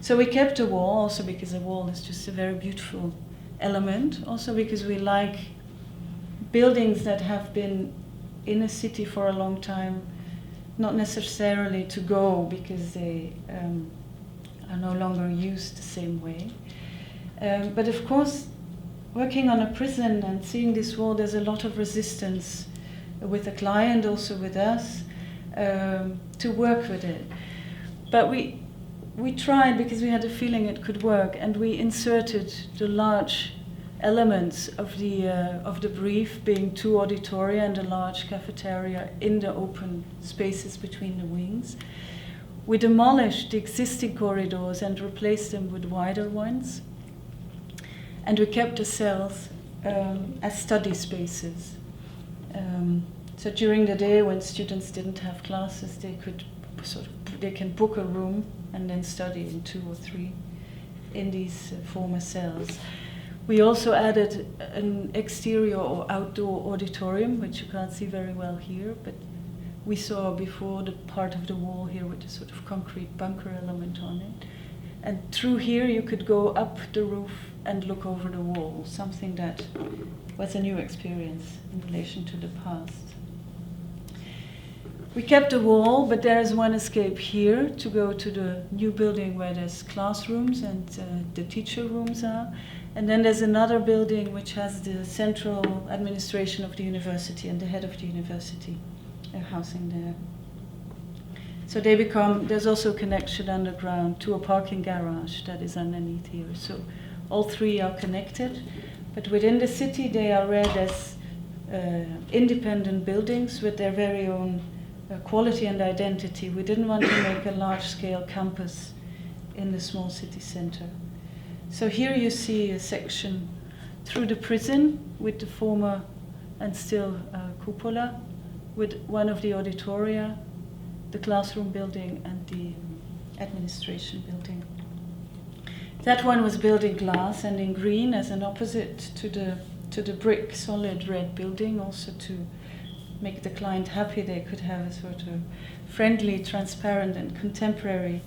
So we kept a wall, also because a wall is just a very beautiful element, also because we like buildings that have been in a city for a long time, not necessarily to go because they are no longer used the same way. But of course, working on a prison and seeing this wall, there's a lot of resistance with the client, also with us, to work with it. But we tried because we had a feeling it could work, and we inserted the large elements of the brief, being 2 auditoria and a large cafeteria in the open spaces between the wings. We demolished the existing corridors and replaced them with wider ones. And we kept the cells as study spaces. So during the day, when students didn't have classes, they can book a room and then study in 2 or 3 in these former cells. We also added an exterior or outdoor auditorium, which you can't see very well here, but we saw before the part of the wall here with a sort of concrete bunker element on it. And through here you could go up the roof and look over the wall, something that was a new experience in relation to the past. We kept the wall, but there is one escape here to go to the new building where there's classrooms and the teacher rooms are. And then there's another building which has the central administration of the university and the head of the university housing there. So there's also a connection underground to a parking garage that is underneath here. So all 3 are connected, but within the city they are read as independent buildings with their very own quality and identity. We didn't want to make a large-scale campus in the small city center. So here you see a section through the prison with the former and still cupola, with one of the auditoria, the classroom building and the administration building. That one was built in glass and in green as an opposite to the brick solid red building, also to make the client happy they could have a sort of friendly, transparent and contemporary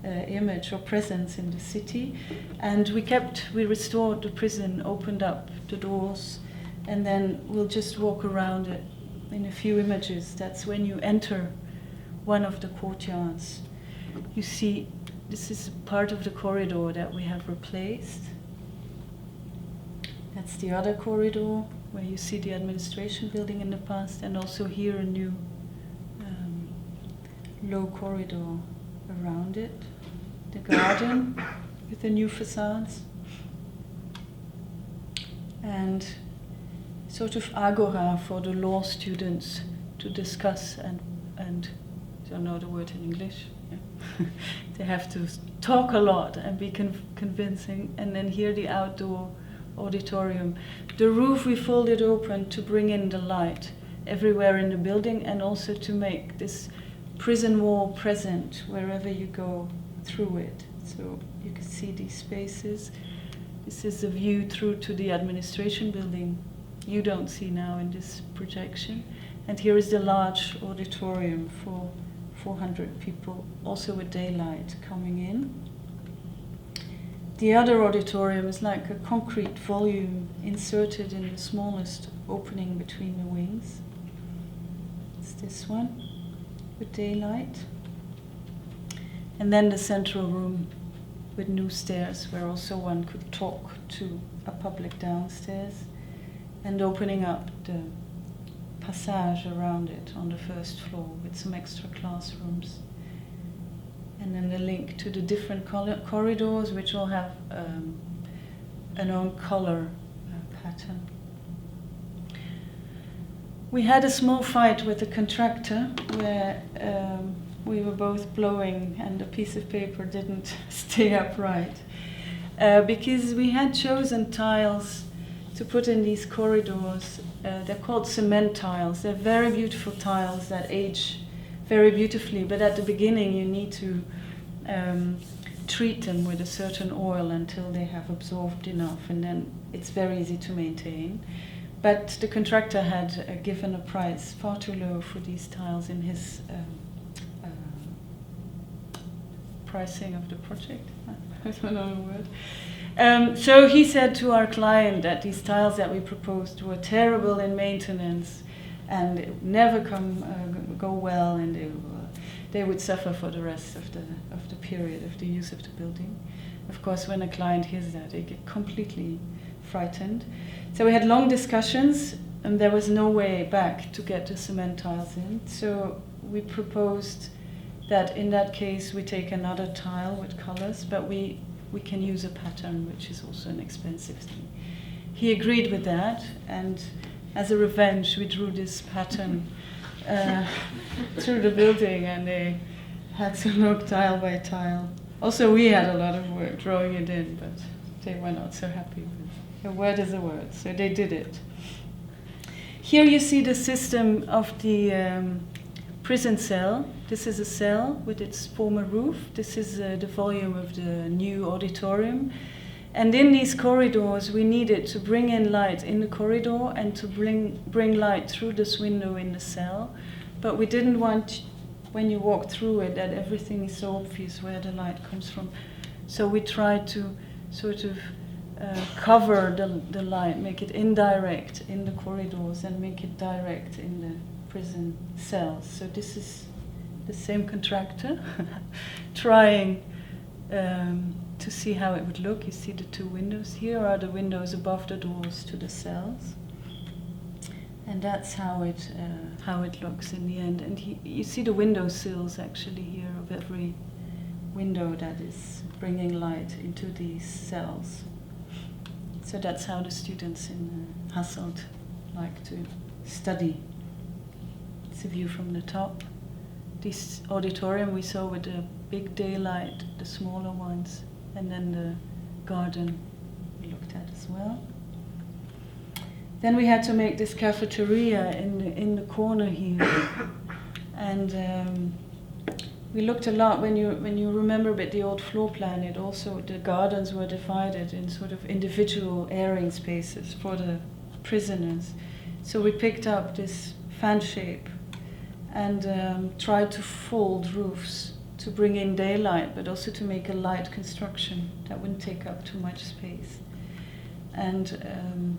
image or presence in the city. And we restored the prison, opened up the doors, and then we'll just walk around it in a few images. That's when you enter one of the courtyards. You see, this is part of the corridor that we have replaced. That's the other corridor where you see the administration building in the past, and also here a new low corridor around it. The garden with the new facades. And sort of agora for the law students to discuss and I don't know the word in English. Yeah. They have to talk a lot and be convincing. And then here the outdoor auditorium. The roof we folded open to bring in the light everywhere in the building, and also to make this prison wall present wherever you go through it. So you can see these spaces. This is the view through to the administration building you don't see now in this projection. And here is the large auditorium for 400 people, also with daylight coming in. The other auditorium is like a concrete volume inserted in the smallest opening between the wings. It's this one with daylight. And then the central room with new stairs where also one could talk to a public downstairs, and opening up the passage around it on the first floor with some extra classrooms. And then the link to the different corridors, which all have an own color pattern. We had a small fight with the contractor where we were both blowing and a piece of paper didn't stay upright. Because we had chosen tiles to put in these corridors. They're called cement tiles. They're very beautiful tiles that age very beautifully, but at the beginning you need to treat them with a certain oil until they have absorbed enough, and then it's very easy to maintain. But the contractor had given a price far too low for these tiles in his pricing of the project. I don't know the word. So he said to our client that these tiles that we proposed were terrible in maintenance and it would never go well, and they would suffer for the rest of the period of the use of the building. Of course, when a client hears that, they get completely frightened. So we had long discussions, and there was no way back to get the cement tiles in. So we proposed that in that case we take another tile with colors, but we can use a pattern, which is also an expensive thing. He agreed with that, and as a revenge we drew this pattern through the building, and they had to look tile by tile. Also we had a lot of work drawing it in, but they were not so happy with it. A word is a word, so they did it. Here you see the system of the prison cell. This is a cell with its former roof. This is the volume of the new auditorium. And in these corridors, we needed to bring in light in the corridor and to bring light through this window in the cell. But we didn't want, when you walk through it, that everything is so obvious where the light comes from. So we tried to sort of cover the light, make it indirect in the corridors and make it direct in the prison cells. So this is the same contractor trying to see how it would look. You see the two windows. Here are the windows above the doors to the cells, and that's how it looks in the end. And you see the window sills actually here of every window that is bringing light into these cells. So that's how the students in Hasselt like to study. It's a view from the top. This auditorium we saw with the big daylight, the smaller ones, and then the garden we looked at as well. Then we had to make this cafeteria in the corner here, and we looked a lot. When you remember a bit the old floor plan, it also, the gardens were divided in sort of individual airing spaces for the prisoners. So we picked up this fan shape and tried to fold roofs to bring in daylight, but also to make a light construction that wouldn't take up too much space, and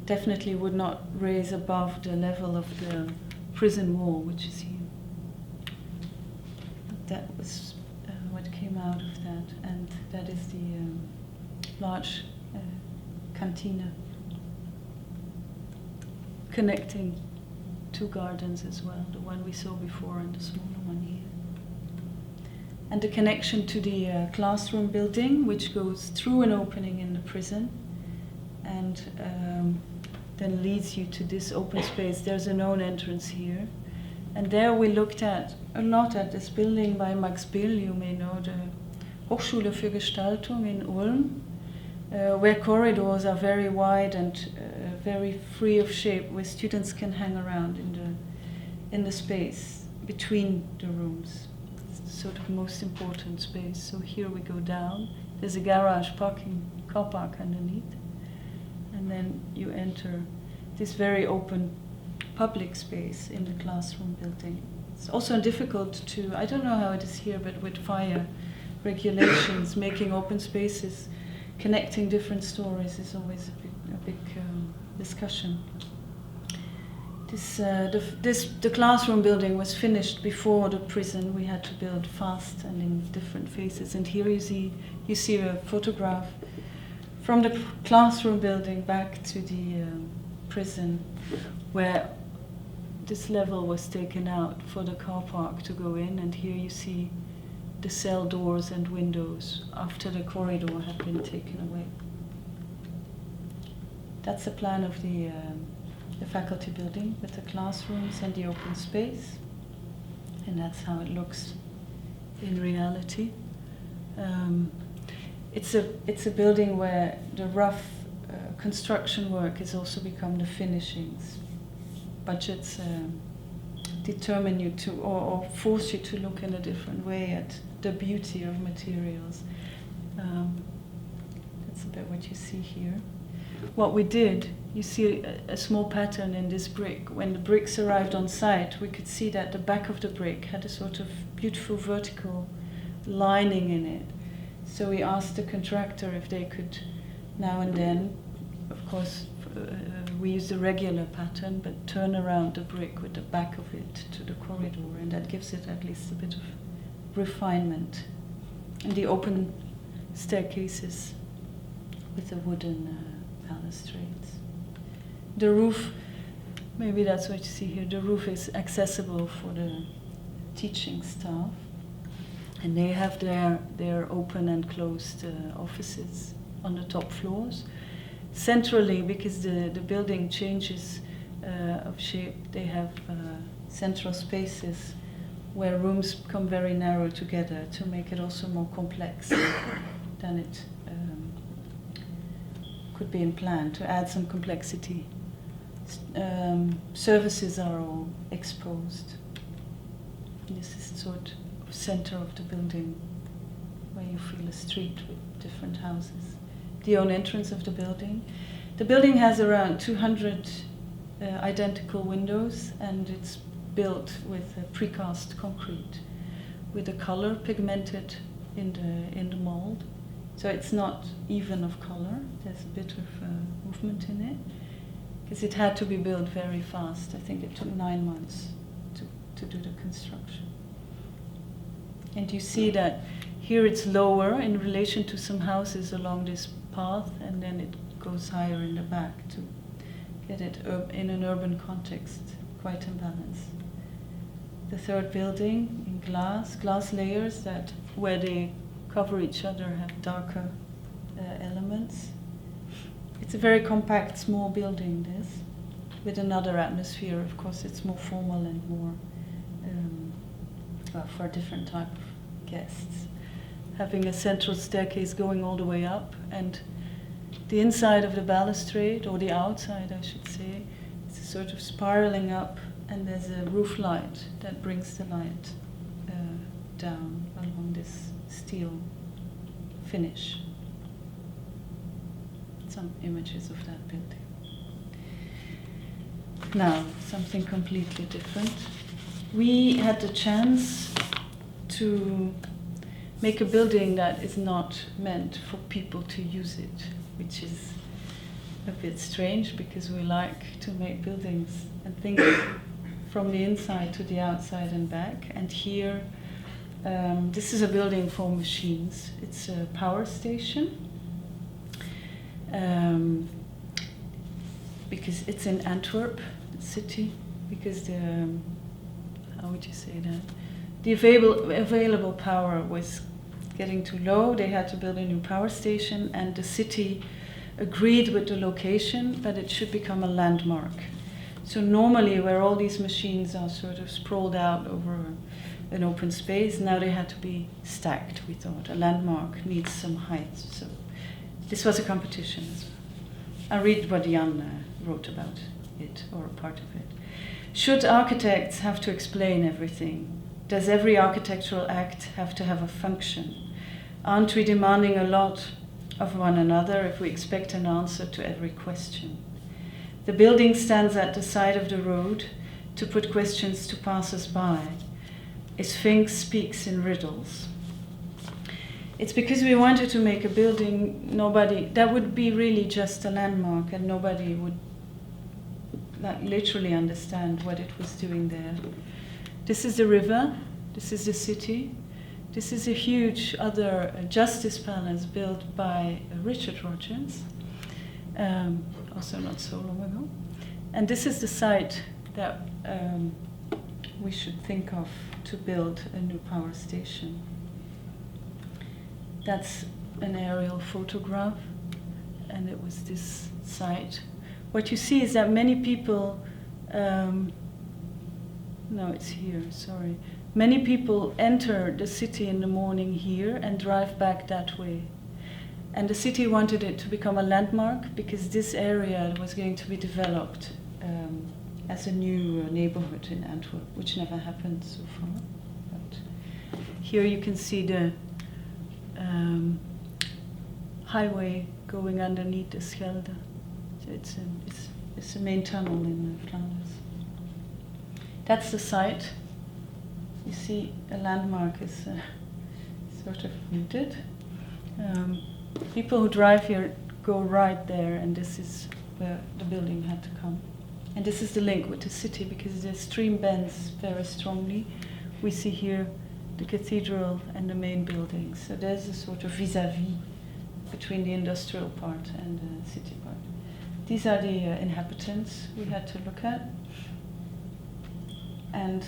definitely would not raise above the level of the prison wall, which is here. That was what came out of that, and that is the large cantina connecting two gardens as well, the one we saw before and the smaller one here. And the connection to the classroom building, which goes through an opening in the prison and then leads you to this open space. There's a known entrance here. And there we looked at a lot at this building by Max Bill, you may know, the Hochschule für Gestaltung in Ulm, where corridors are very wide and very free of shape, where students can hang around in the space between the rooms. It's the sort of most important space. So here we go down. There's a garage car park underneath, and then you enter this very open public space in the classroom building. It's also difficult to, I don't know how it is here, but with fire regulations, making open spaces, connecting different stories is always a big discussion. The classroom building was finished before the prison. We had to build fast and in different phases. And here you see a photograph from the classroom building back to the prison, where this level was taken out for the car park to go in. And here you see the cell doors and windows after the corridor had been taken away. That's a plan of the faculty building with the classrooms and the open space, and that's how it looks in reality. It's a building where the rough construction work has also become the finishings. Budgets determine you to or force you to look in a different way at the beauty of materials. That's a bit what you see here. What we did, you see a small pattern in this brick. When the bricks arrived on site, we could see that the back of the brick had a sort of beautiful vertical lining in it. So we asked the contractor if they could now and then, of course, we used a regular pattern, but turn around the brick with the back of it to the corridor, and that gives it at least a bit of refinement. And the open staircases with the wooden balustrades. The roof, maybe that's what you see here, the roof is accessible for the teaching staff, and they have their open and closed offices on the top floors. Centrally, because the building changes of shape, they have central spaces where rooms become very narrow together to make it also more complex than it could be in plan, to add some complexity. Services are all exposed. This is sort of center of the building where you feel a street with different houses. The own entrance of the building. The building has around 200 identical windows, and it's built with precast concrete with a color pigmented in the mold. So it's not even of color. There's a bit of movement in it because it had to be built very fast. I think it took 9 months to do the construction. And you see that here it's lower in relation to some houses along this path, and then it goes higher in the back to get it in an urban context, quite imbalanced. The third building in glass layers that where they cover each other have darker elements. It's a very compact, small building, this, with another atmosphere. Of course, it's more formal and more for a different type of guests. Having a central staircase going all the way up, and the inside of the balustrade, or the outside I should say, is sort of spiraling up, and there's a roof light that brings the light down along this steel finish. Some images of that building. Now, something completely different. We had the chance to make a building that is not meant for people to use it, which is a bit strange because we like to make buildings and think from the inside to the outside and back. And here, this is a building for machines. It's a power station because it's in Antwerp city, because how would you say that? The available power was getting too low. They had to build a new power station, and the city agreed with the location that it should become a landmark. So normally where all these machines are sort of sprawled out over an open space, now they had to be stacked, we thought. A landmark needs some height. So this was a competition as well. I'll read what Jan wrote about it, or a part of it. Should architects have to explain everything? Does every architectural act have to have a function? Aren't we demanding a lot of one another if we expect an answer to every question? The building stands at the side of the road to put questions to passers-by. A sphinx speaks in riddles. it's because we wanted to make a building that would be really just a landmark, and nobody would literally understand what it was doing there. This is the river, this is the city, this is a huge other justice palace built by Richard Rogers, also not so long ago. And this is the site that we should think of to build a new power station. That's an aerial photograph, and it was this site. What you see is that many people, no, it's here, sorry. Many people enter the city in the morning here and drive back that way. And the city wanted it to become a landmark because this area was going to be developed as a new neighborhood in Antwerp, which never happened so far. But here you can see the highway going underneath the Schelde. So it's the main tunnel in Flanders. That's the site. You see, a landmark is sort of muted. People who drive here go right there, and this is where the building had to come. And this is the link with the city, because the stream bends very strongly. We see here the cathedral and the main building. So there's a sort of vis-a-vis between the industrial part and the city part. These are the inhabitants we had to look at. And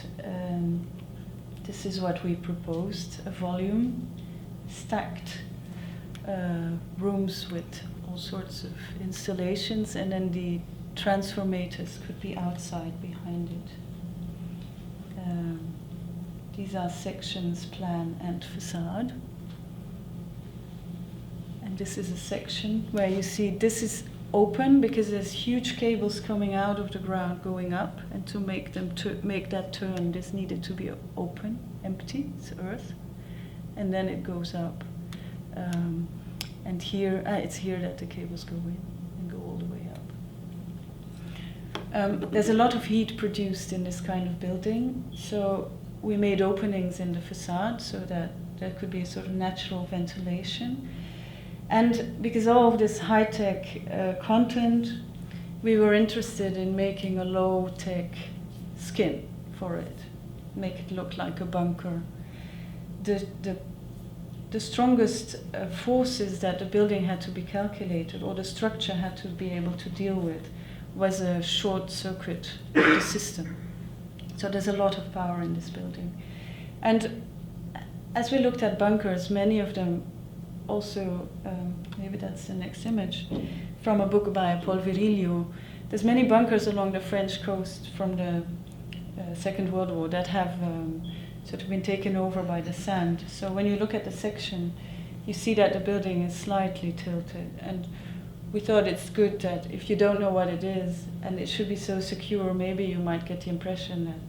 this is what we proposed, a volume, stacked rooms with all sorts of installations, and then the transformators could be outside behind it. These are sections, plan and facade. And this is a section where you see this is open because there's huge cables coming out of the ground going up, and to make them make that turn, this needed to be open, empty, it's earth, and then it goes up. And here, it's here that the cables go in and go all the way up. There's a lot of heat produced in this kind of building, so we made openings in the facade so that there could be a sort of natural ventilation. And because all of this high-tech content, we were interested in making a low-tech skin for it, make it look like a bunker. The strongest forces that the building had to be calculated, or the structure had to be able to deal with, was a short circuit of the system. So there's a lot of power in this building. And as we looked at bunkers, many of them also, maybe that's the next image, from a book by Paul Virilio. There's many bunkers along the French coast from the Second World War that have sort of been taken over by the sand. So when you look at the section, you see that the building is slightly tilted. And we thought it's good that if you don't know what it is, and it should be so secure, maybe you might get the impression that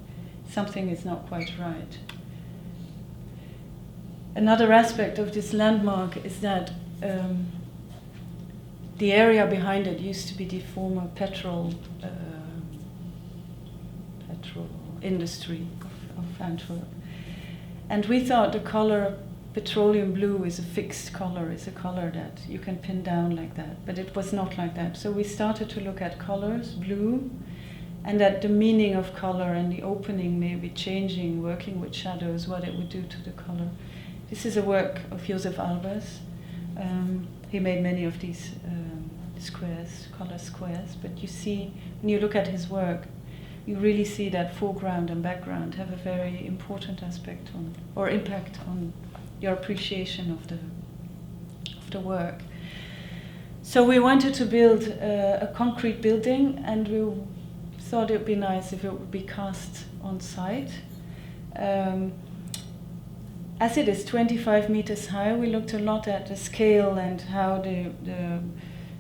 something is not quite right. Another aspect of this landmark is that the area behind it used to be the former petrol industry of Antwerp. And we thought the color petroleum blue is a fixed color, is a color that you can pin down like that, but it was not like that. So we started to look at colors, blue, and that the meaning of color and the opening may be changing, working with shadows, what it would do to the color. This is a work of Joseph Albers. He made many of these squares, color squares, but you see, when you look at his work, you really see that foreground and background have a very important aspect on, or impact on your appreciation of the work. So we wanted to build a concrete building, and we thought it would be nice if it would be cast on site. As it is 25 meters high, we looked a lot at the scale and how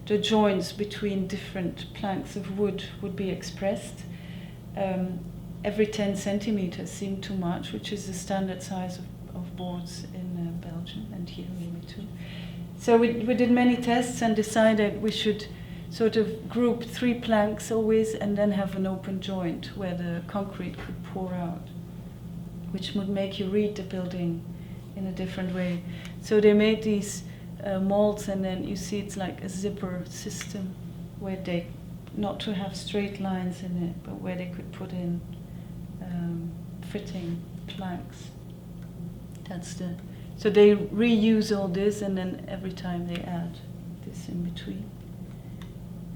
the joints between different planks of wood would be expressed. Every 10 centimeters seemed too much, which is the standard size of boards in Belgium, and here maybe too. So we did many tests and decided we should sort of group 3 planks always, and then have an open joint where the concrete could pour out, which would make you read the building in a different way. So they made these molds, and then you see it's like a zipper system where they, not to have straight lines in it, but where they could put in fitting planks. So they reuse all this, and then every time they add this in between.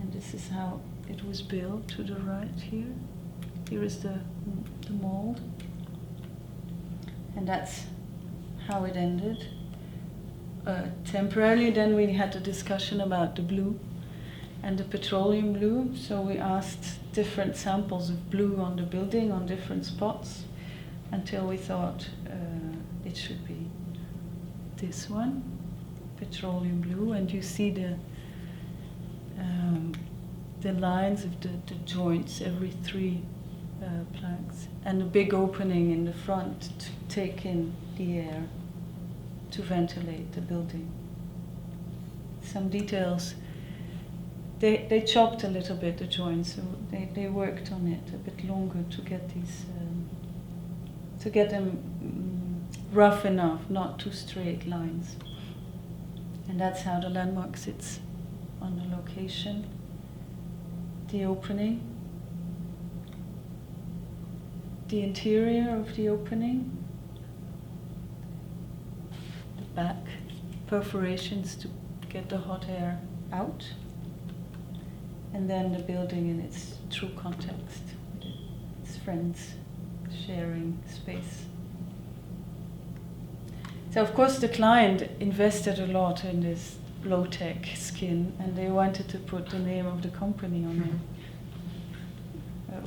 And this is how it was built to the right here. Here is the mold. And that's how it ended. Temporarily, then we had a discussion about the blue and the petroleum blue. So we asked different samples of blue on the building on different spots until we thought it should be this one, petroleum blue. And you see the lines of the joints every 3 planks, and a big opening in the front to take in the air, to ventilate the building. Some details, they chopped a little bit the joints, so they worked on it a bit longer to get these, to get them rough enough, not too straight lines. And that's how the landmark sits on the location. The opening, the interior of the opening, the back, perforations to get the hot air out, and then the building in its true context, its friends sharing space. So of course the client invested a lot in this low-tech skin, and they wanted to put the name of the company on it.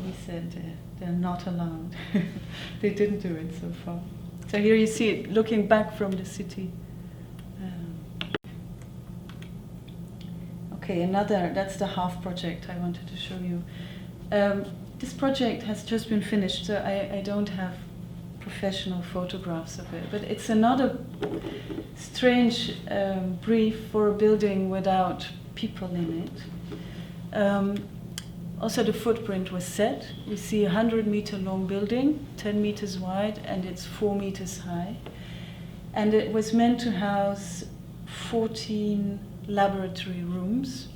We said they're not allowed. They didn't do it so far. So here you see it looking back from the city. Okay, that's the half project I wanted to show you. This project has just been finished, so I don't have professional photographs of it, but it's another strange brief for a building without people in it. Also the footprint was set. We see a 100-meter long building, 10 meters wide, and it's 4 meters high. And it was meant to house 14 laboratory rooms.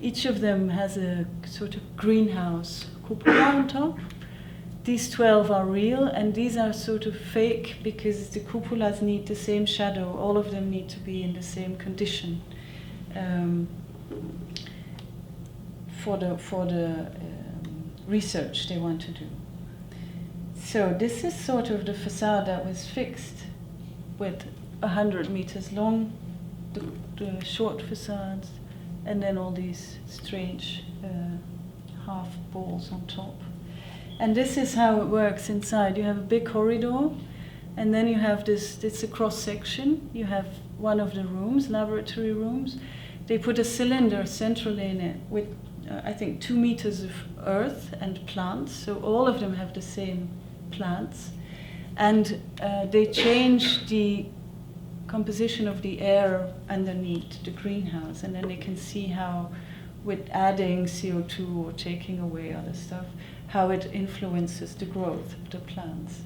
Each of them has a sort of greenhouse cupola on top. These 12 are real, and these are sort of fake because the cupolas need the same shadow. All of them need to be in the same condition for the research they want to do. So this is sort of the facade that was fixed with 100 meters long, the short facades, and then all these strange half balls on top. And this is how it works inside. You have a big corridor, and then you have it's a cross section. You have one of the rooms, laboratory rooms. They put a cylinder centrally in it with, I think, 2 meters of earth and plants. So all of them have the same plants. And they change the composition of the air underneath the greenhouse. And then they can see how, with adding CO2 or taking away other stuff, how it influences the growth of the plants.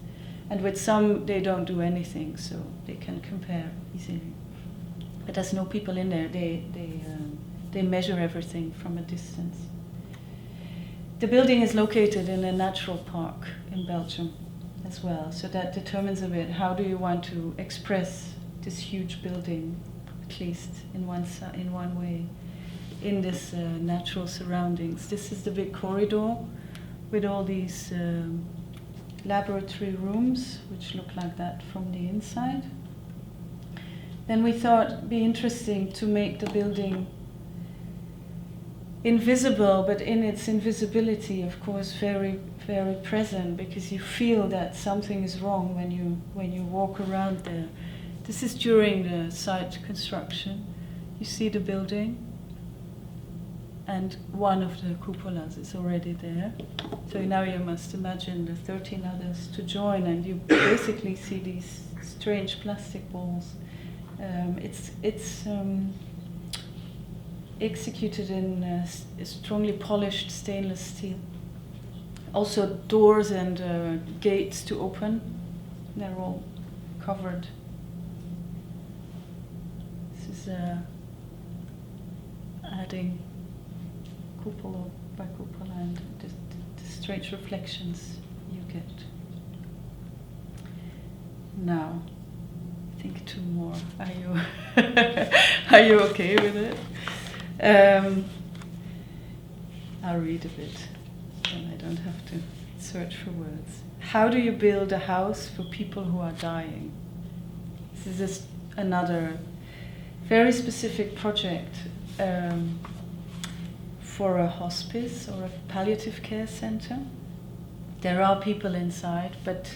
And with some, they don't do anything, so they can compare easily. But there's no people in there. They measure everything from a distance. The building is located in a natural park in Belgium as well, so that determines a bit how do you want to express this huge building, at least in one way, in this natural surroundings. This is the big corridor with all these laboratory rooms, which look like that from the inside. Then we thought it'd be interesting to make the building invisible, but in its invisibility, of course, very, very present, because you feel that something is wrong when you walk around there. This is during the site construction. You see the building, and one of the cupolas is already there. So now you must imagine the 13 others to join, and you basically see these strange plastic balls. It's executed in strongly polished stainless steel. Also doors and gates to open. They're all covered is adding cupola by cupola and the strange reflections you get. Now, I think two more. Are you are you okay with it? I'll read a bit, then I don't have to search for words. How do you build a house for people who are dying? This is another very specific project for a hospice or a palliative care center. There are people inside, but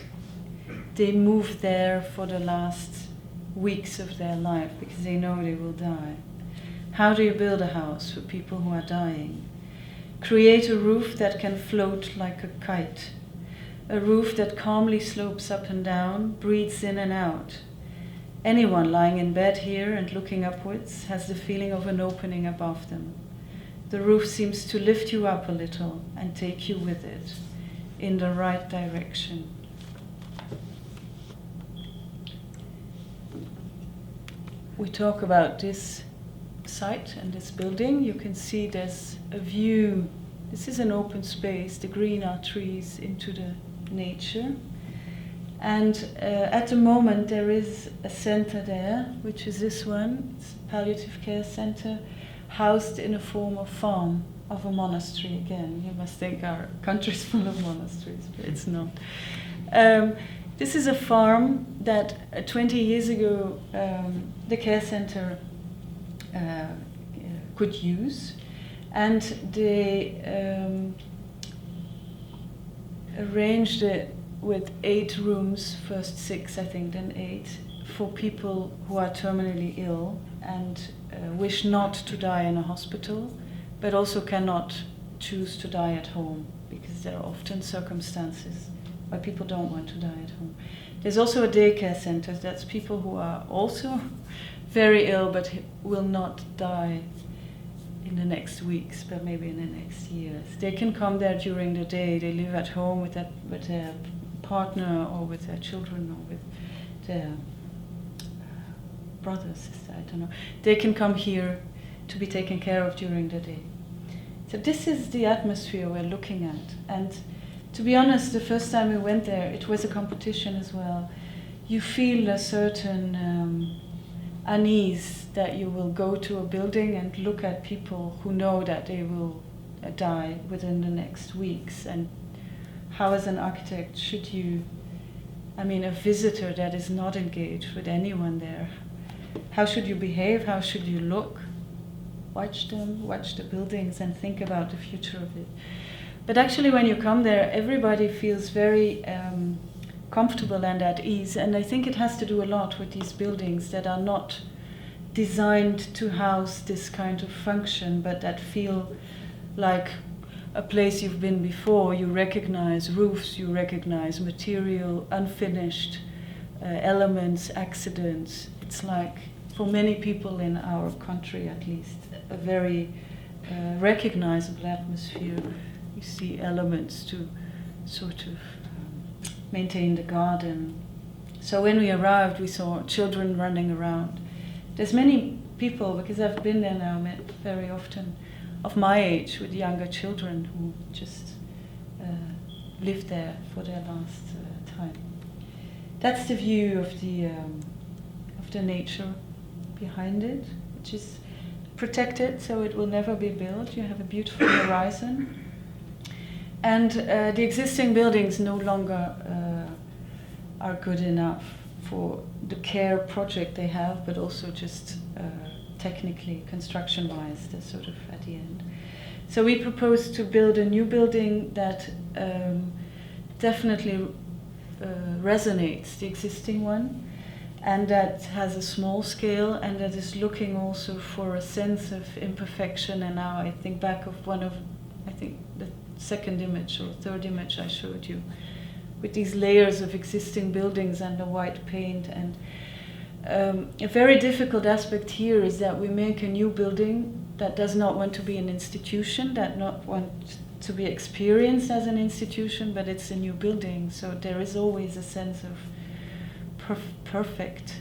they move there for the last weeks of their life because they know they will die. How do you build a house for people who are dying? Create a roof that can float like a kite. A roof that calmly slopes up and down, breathes in and out. Anyone lying in bed here and looking upwards has the feeling of an opening above them. The roof seems to lift you up a little and take you with it in the right direction. We talk about this site and this building. You can see there's a view. This is an open space. The green are trees into the nature. And at the moment there is a center there, which is this one. It's a palliative care center, housed in a form of farm of a monastery again. You must think our country's full of monasteries, but it's not. This is a farm that 20 years ago the care center could use, and they arranged it with 8 rooms, first 6 I think, then 8, for people who are terminally ill and wish not to die in a hospital, but also cannot choose to die at home, because there are often circumstances why people don't want to die at home. There's also a daycare center. That's people who are also very ill but will not die in the next weeks, but maybe in the next years. They can come there during the day. They live at home with their partner or with their children or with their brother, sister, I don't know. They can come here to be taken care of during the day. So this is the atmosphere we're looking at. And to be honest, the first time we went there, it was a competition as well. You feel a certain unease that you will go to a building and look at people who know that they will die within the next weeks. And how, as an architect, should you, a visitor that is not engaged with anyone there, how should you behave? How should you look? Watch them, watch the buildings, and think about the future of it. But actually, when you come there, everybody feels very comfortable and at ease. And I think it has to do a lot with these buildings that are not designed to house this kind of function, but that feel like a place you've been before. You recognize roofs, you recognize material, unfinished elements, accidents. It's like, for many people in our country at least, a very recognizable atmosphere. You see elements to sort of maintain the garden. So when we arrived, we saw children running around. There's many people, because I've been there now, met very often, of my age with younger children who just lived there for their last time. That's the view of the nature behind it, which is protected, so it will never be built. You have a beautiful horizon. And the existing buildings no longer are good enough for the care project they have, but also just technically, construction-wise, they're sort of at the end. So we propose to build a new building that definitely resonates the existing one, and that has a small scale, and that is looking also for a sense of imperfection. And now I think back of the second image or third image I showed you, with these layers of existing buildings and the white paint. And a very difficult aspect here is that we make a new building that does not want to be an institution, that not want to be experienced as an institution, but it's a new building. So there is always a sense of perfect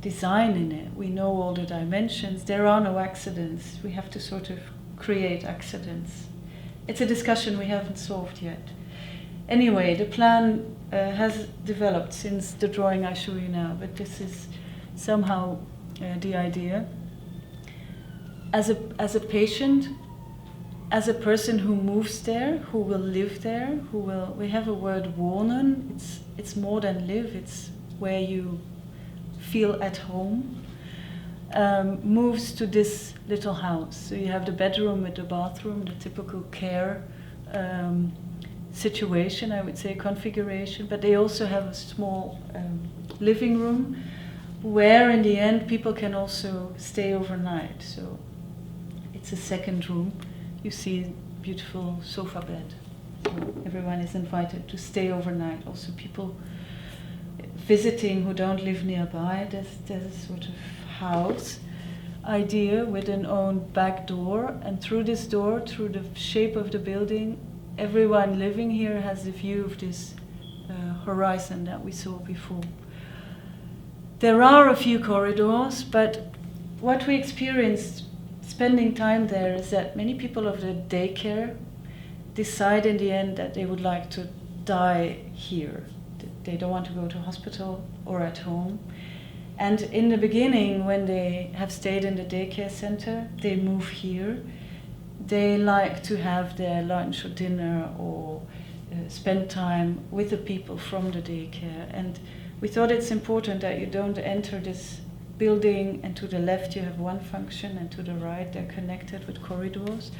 design in it. We know all the dimensions. There are no accidents. We have to sort of create accidents. It's a discussion we haven't solved yet. Anyway, the plan has developed since the drawing I show you now, but this is somehow the idea. As a patient, as a person who moves there, who will live there, we have a word wonen. It's more than live. It's where you feel at home. Moves to this little house. So you have the bedroom with the bathroom, the typical care situation, I would say, configuration. But they also have a small living room where, in the end, people can also stay overnight. So it's a second room. You see a beautiful sofa bed. So everyone is invited to stay overnight. Also people visiting who don't live nearby. There's a sort of house idea with an own back door. And through this door, through the shape of the building, everyone living here has a view of this horizon that we saw before. There are a few corridors, but what we experienced spending time there is that many people of the daycare decide in the end that they would like to die here. They don't want to go to hospital or at home. And in the beginning, when they have stayed in the daycare center, they move here. They like to have their lunch or dinner or spend time with the people from the daycare. And we thought it's important that you don't enter this building and to the left you have one function and to the right they're connected with corridors.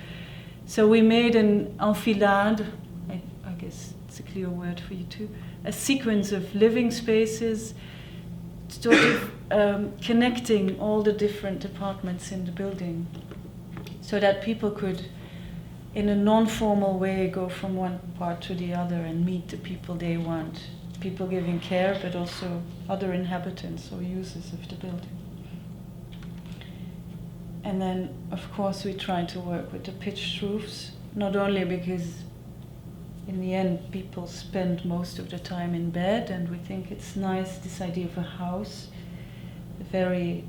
So we made an enfilade, I guess it's a clear word for you too, a sequence of living spaces, sort of connecting all the different departments in the building so that people could, in a non-formal way, go from one part to the other and meet the people they want. People giving care, but also other inhabitants or users of the building. And then, of course, we try to work with the pitched roofs, not only because in the end people spend most of the time in bed, and we think it's nice, this idea of a house, a very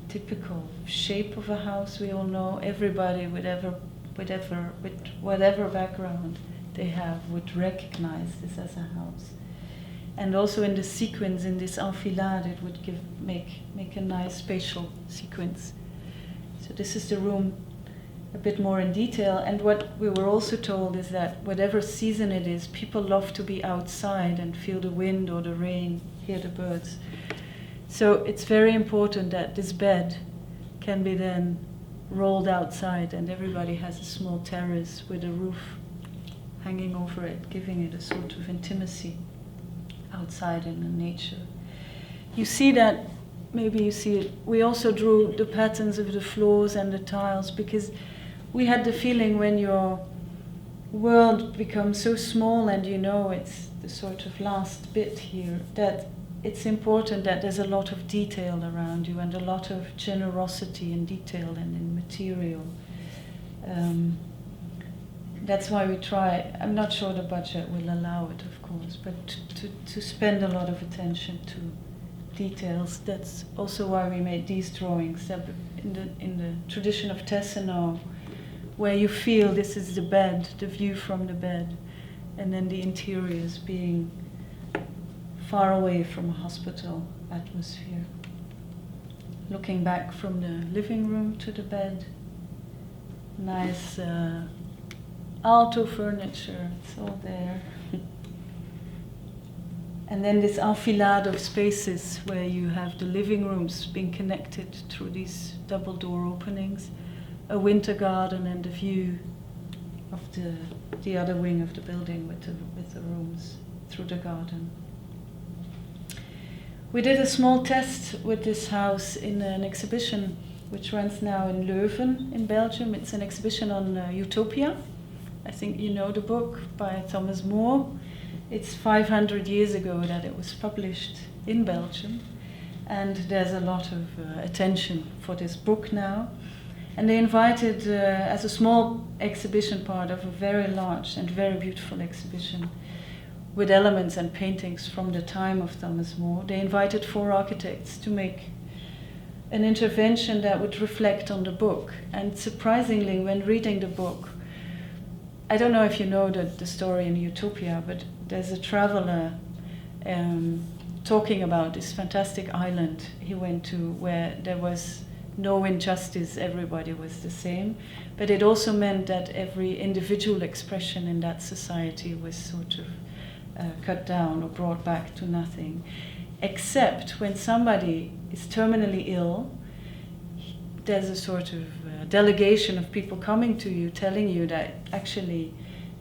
typical shape of a house. We all know everybody, with whatever background they have, would recognize this as a house. And also in the sequence, in this enfilade, it would make a nice spatial sequence. So this is the room a bit more in detail. And what we were also told is that whatever season it is, people love to be outside and feel the wind or the rain, hear the birds. So it's very important that this bed can be then rolled outside, and everybody has a small terrace with a roof hanging over it, giving it a sort of intimacy outside in the nature. You see that, maybe you see it, we also drew the patterns of the floors and the tiles because we had the feeling when your world becomes so small and you know it's the sort of last bit here, that it's important that there's a lot of detail around you and a lot of generosity in detail and in material. That's why we try, I'm not sure the budget will allow it, of course, but to spend a lot of attention to details. That's also why we made these drawings in the tradition of Tessenow, where you feel this is the bed, the view from the bed, and then the interiors being far away from a hospital atmosphere. Looking back from the living room to the bed, nice alto furniture, it's all there. And then this enfilade of spaces where you have the living rooms being connected through these double door openings, a winter garden and a view of the other wing of the building with the rooms through the garden. We did a small test with this house in an exhibition which runs now in Leuven in Belgium. It's an exhibition on utopia. I think you know the book by Thomas More. It's 500 years ago that it was published in Belgium, and there's a lot of attention for this book now. And they invited, as a small exhibition part of a very large and very beautiful exhibition with elements and paintings from the time of Thomas More, they invited 4 architects to make an intervention that would reflect on the book. And surprisingly, when reading the book, I don't know if you know the story in Utopia, but there's a traveler talking about this fantastic island he went to where there was no injustice, everybody was the same. But it also meant that every individual expression in that society was sort of cut down or brought back to nothing. Except when somebody is terminally ill, there's a sort of delegation of people coming to you telling you that actually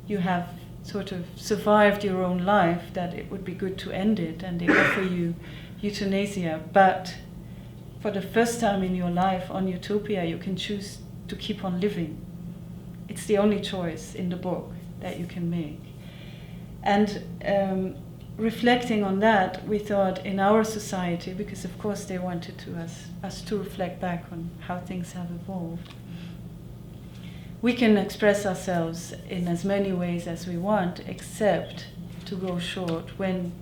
you have sort of survived your own life, that it would be good to end it, and they offer you euthanasia. But for the first time in your life on Utopia, you can choose to keep on living. It's the only choice in the book that you can make. And reflecting on that, we thought in our society, because of course they wanted us to reflect back on how things have evolved, we can express ourselves in as many ways as we want, except to go short. When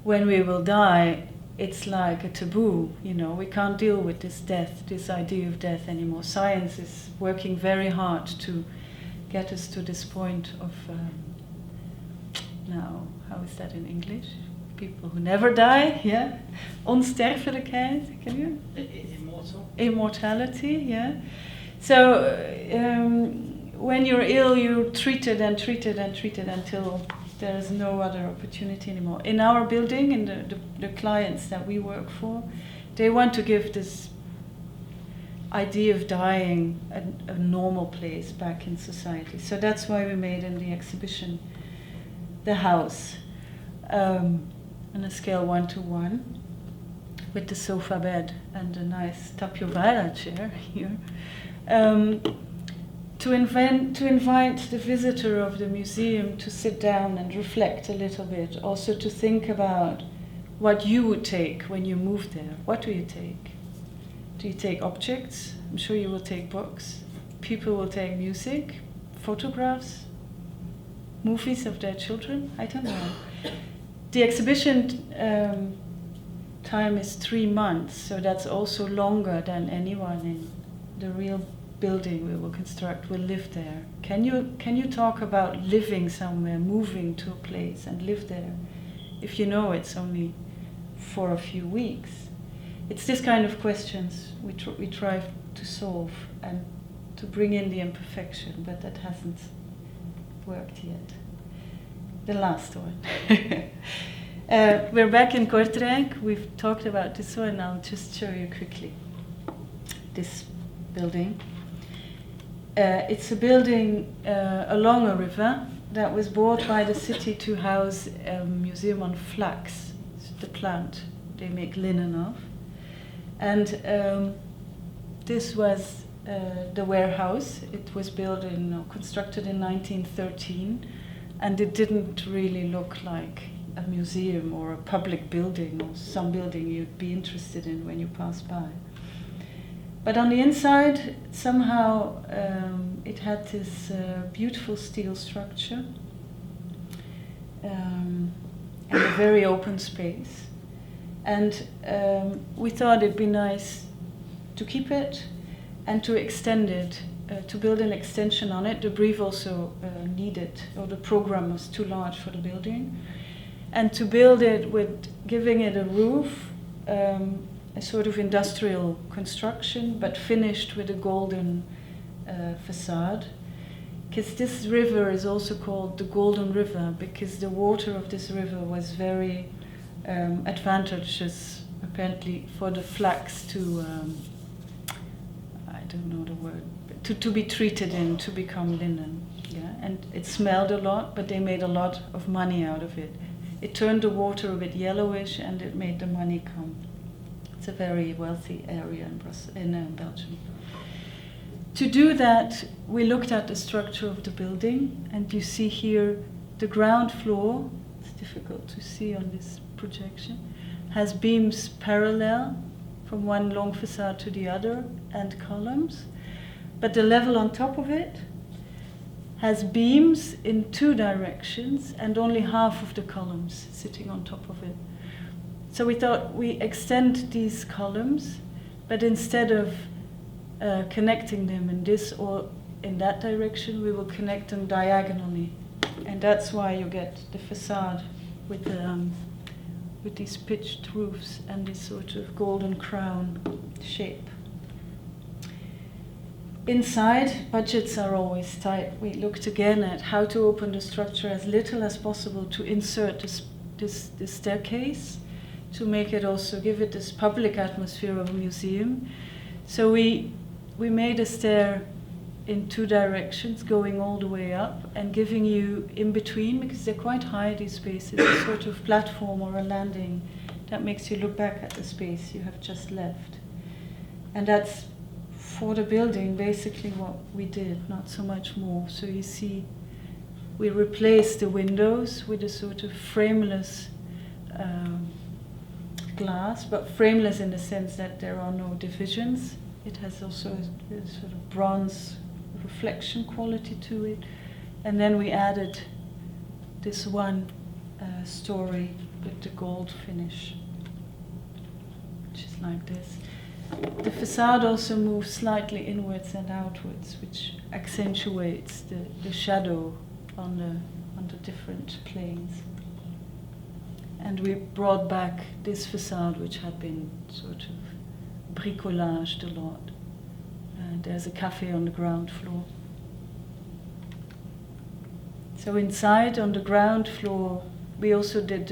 we will die, it's like a taboo, you know, we can't deal with this death, this idea of death anymore. Science is working very hard to get us to this point of, now, how is that in English? People who never die, yeah? Onsterfelijkheid, can you? Immortal. Immortality, yeah? So when you're ill, you're treated and treated and treated until there is no other opportunity anymore. In our building, in the clients that we work for, they want to give this idea of dying a normal place back in society. So that's why we made in the exhibition the house on a scale 1:1 with the sofa bed and a nice Tapiovala chair here. To invite the visitor of the museum to sit down and reflect a little bit, also to think about what you would take when you move there. What do you take? Do you take objects? I'm sure you will take books. People will take music, photographs, movies of their children. I don't know. The exhibition time is 3 months, so that's also longer than anyone in the real building we will construct will live there. Can you talk about living somewhere, moving to a place and live there, if you know it's only for a few weeks? It's this kind of questions we try to solve and to bring in the imperfection, but that hasn't worked yet. The last one. We're back in Kortrijk. We've talked about this one. I'll just show you quickly this building. It's a building along a river that was bought by the city to house a museum on flax, the plant they make linen of. And this was the warehouse. It was constructed in 1913, and it didn't really look like a museum or a public building or some building you'd be interested in when you pass by. But on the inside, somehow it had this beautiful steel structure and a very open space. And we thought it'd be nice to keep it and to extend it, to build an extension on it. The brief also needed, or the program was too large for the building. And to build it with giving it a roof, a sort of industrial construction, but finished with a golden facade. Because this river is also called the Golden River, because the water of this river was very advantageous, apparently, for the flax to, I don't know the word, to be treated in, to become linen. Yeah? And it smelled a lot, but they made a lot of money out of it. It turned the water a bit yellowish, and it made the money come. It's a very wealthy area in Belgium. To do that, we looked at the structure of the building, and you see here the ground floor, it's difficult to see on this projection, has beams parallel from one long facade to the other and columns, but the level on top of it has beams in 2 directions and only half of the columns sitting on top of it. So we thought we extend these columns But instead of connecting them in this or in that direction, we will connect them diagonally. And that's why you get the facade with these pitched roofs and this sort of golden crown shape. Inside, budgets are always tight. We looked again at how to open the structure as little as possible to insert this staircase, to make it also give it this public atmosphere of a museum. So we made a stair in two directions, going all the way up and giving you in between, because they're quite high, these spaces, a sort of platform or a landing that makes you look back at the space you have just left. And that's for the building basically what we did, not so much more. So you see, we replaced the windows with a sort of frameless glass, but frameless in the sense that there are no divisions. It has also a sort of bronze reflection quality to it. And then we added this one story with the gold finish, which is like this. The facade also moves slightly inwards and outwards, which accentuates the shadow on the different planes. And we brought back this facade, which had been sort of bricolaged a lot. There's a cafe on the ground floor. So inside, on the ground floor, we also did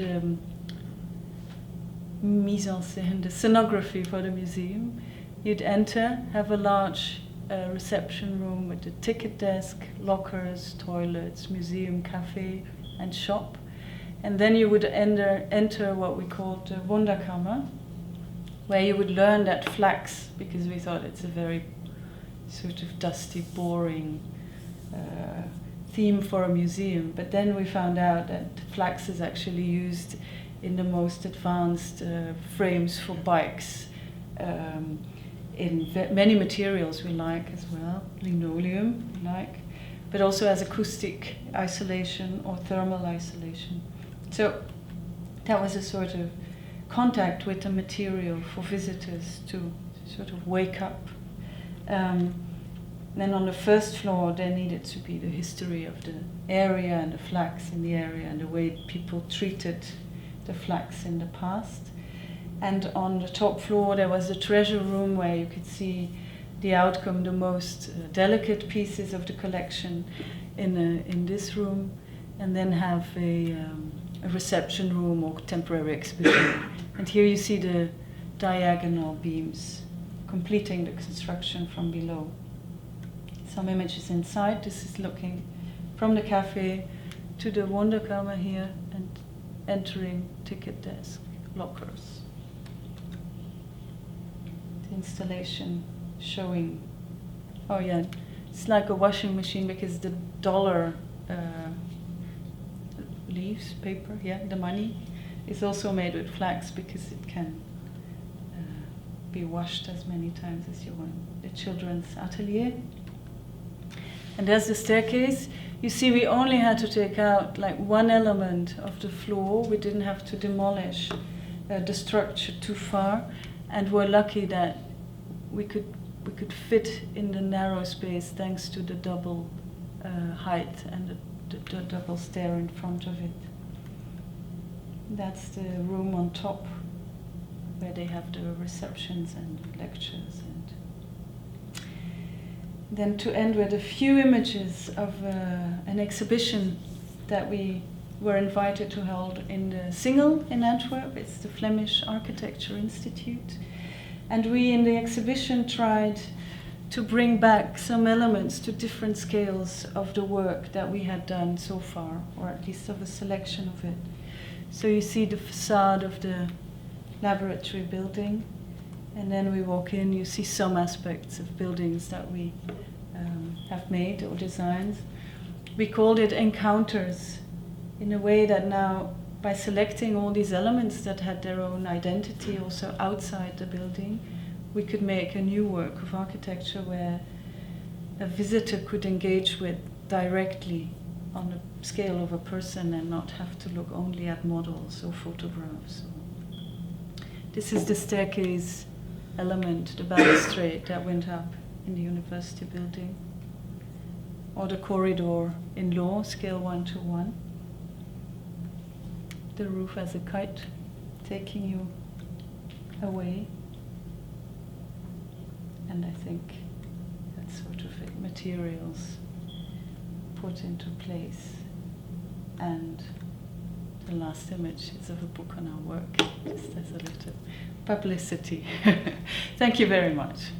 mise en scène, the scenography for the museum. You'd enter, have a large reception room with a ticket desk, lockers, toilets, museum, cafe, and shop. And then you would enter what we called the Wunderkammer, where you would learn that flax, because we thought it's a very sort of dusty, boring theme for a museum. But then we found out that flax is actually used in the most advanced frames for bikes, in many materials we like as well, linoleum we like, but also as acoustic isolation or thermal isolation. So that was a sort of contact with the material for visitors to sort of wake up. Then on the first floor there needed to be the history of the area and the flax in the area and the way people treated the flax in the past. And on the top floor there was a treasure room where you could see the outcome, the most delicate pieces of the collection in this room, and then have a reception room or temporary exhibition. And here you see the diagonal beams completing the construction from below. Some images inside. This is looking from the cafe to the Wunderkammer here and entering ticket desk, lockers. The installation showing, oh yeah, it's like a washing machine because the dollar leaves, paper, yeah, the money, is also made with flax because it can be washed as many times as you want. The children's atelier. And there's the staircase. You see, we only had to take out like one element of the floor. We didn't have to demolish the structure too far, and we're lucky that we could fit in the narrow space thanks to the double height and the double stair in front of it. That's the room on top where they have the receptions and lectures. And then to end with a few images of an exhibition that we were invited to hold in the Singel in Antwerp. It's the Flemish Architecture Institute. And we in the exhibition tried to bring back some elements to different scales of the work that we had done so far, or at least of a selection of it. So you see the facade of the laboratory building, and then we walk in, you see some aspects of buildings that we have made or designed. We called it encounters, in a way that now, by selecting all these elements that had their own identity also outside the building, we could make a new work of architecture where a visitor could engage with directly on the scale of a person and not have to look only at models or photographs. This is the staircase element, the balustrade that went up in the university building, or the corridor in law, scale 1:1. The roof as a kite taking you away. And I think that's sort of it, materials put into place. And the last image is of a book on our work, just as a little publicity. Thank you very much.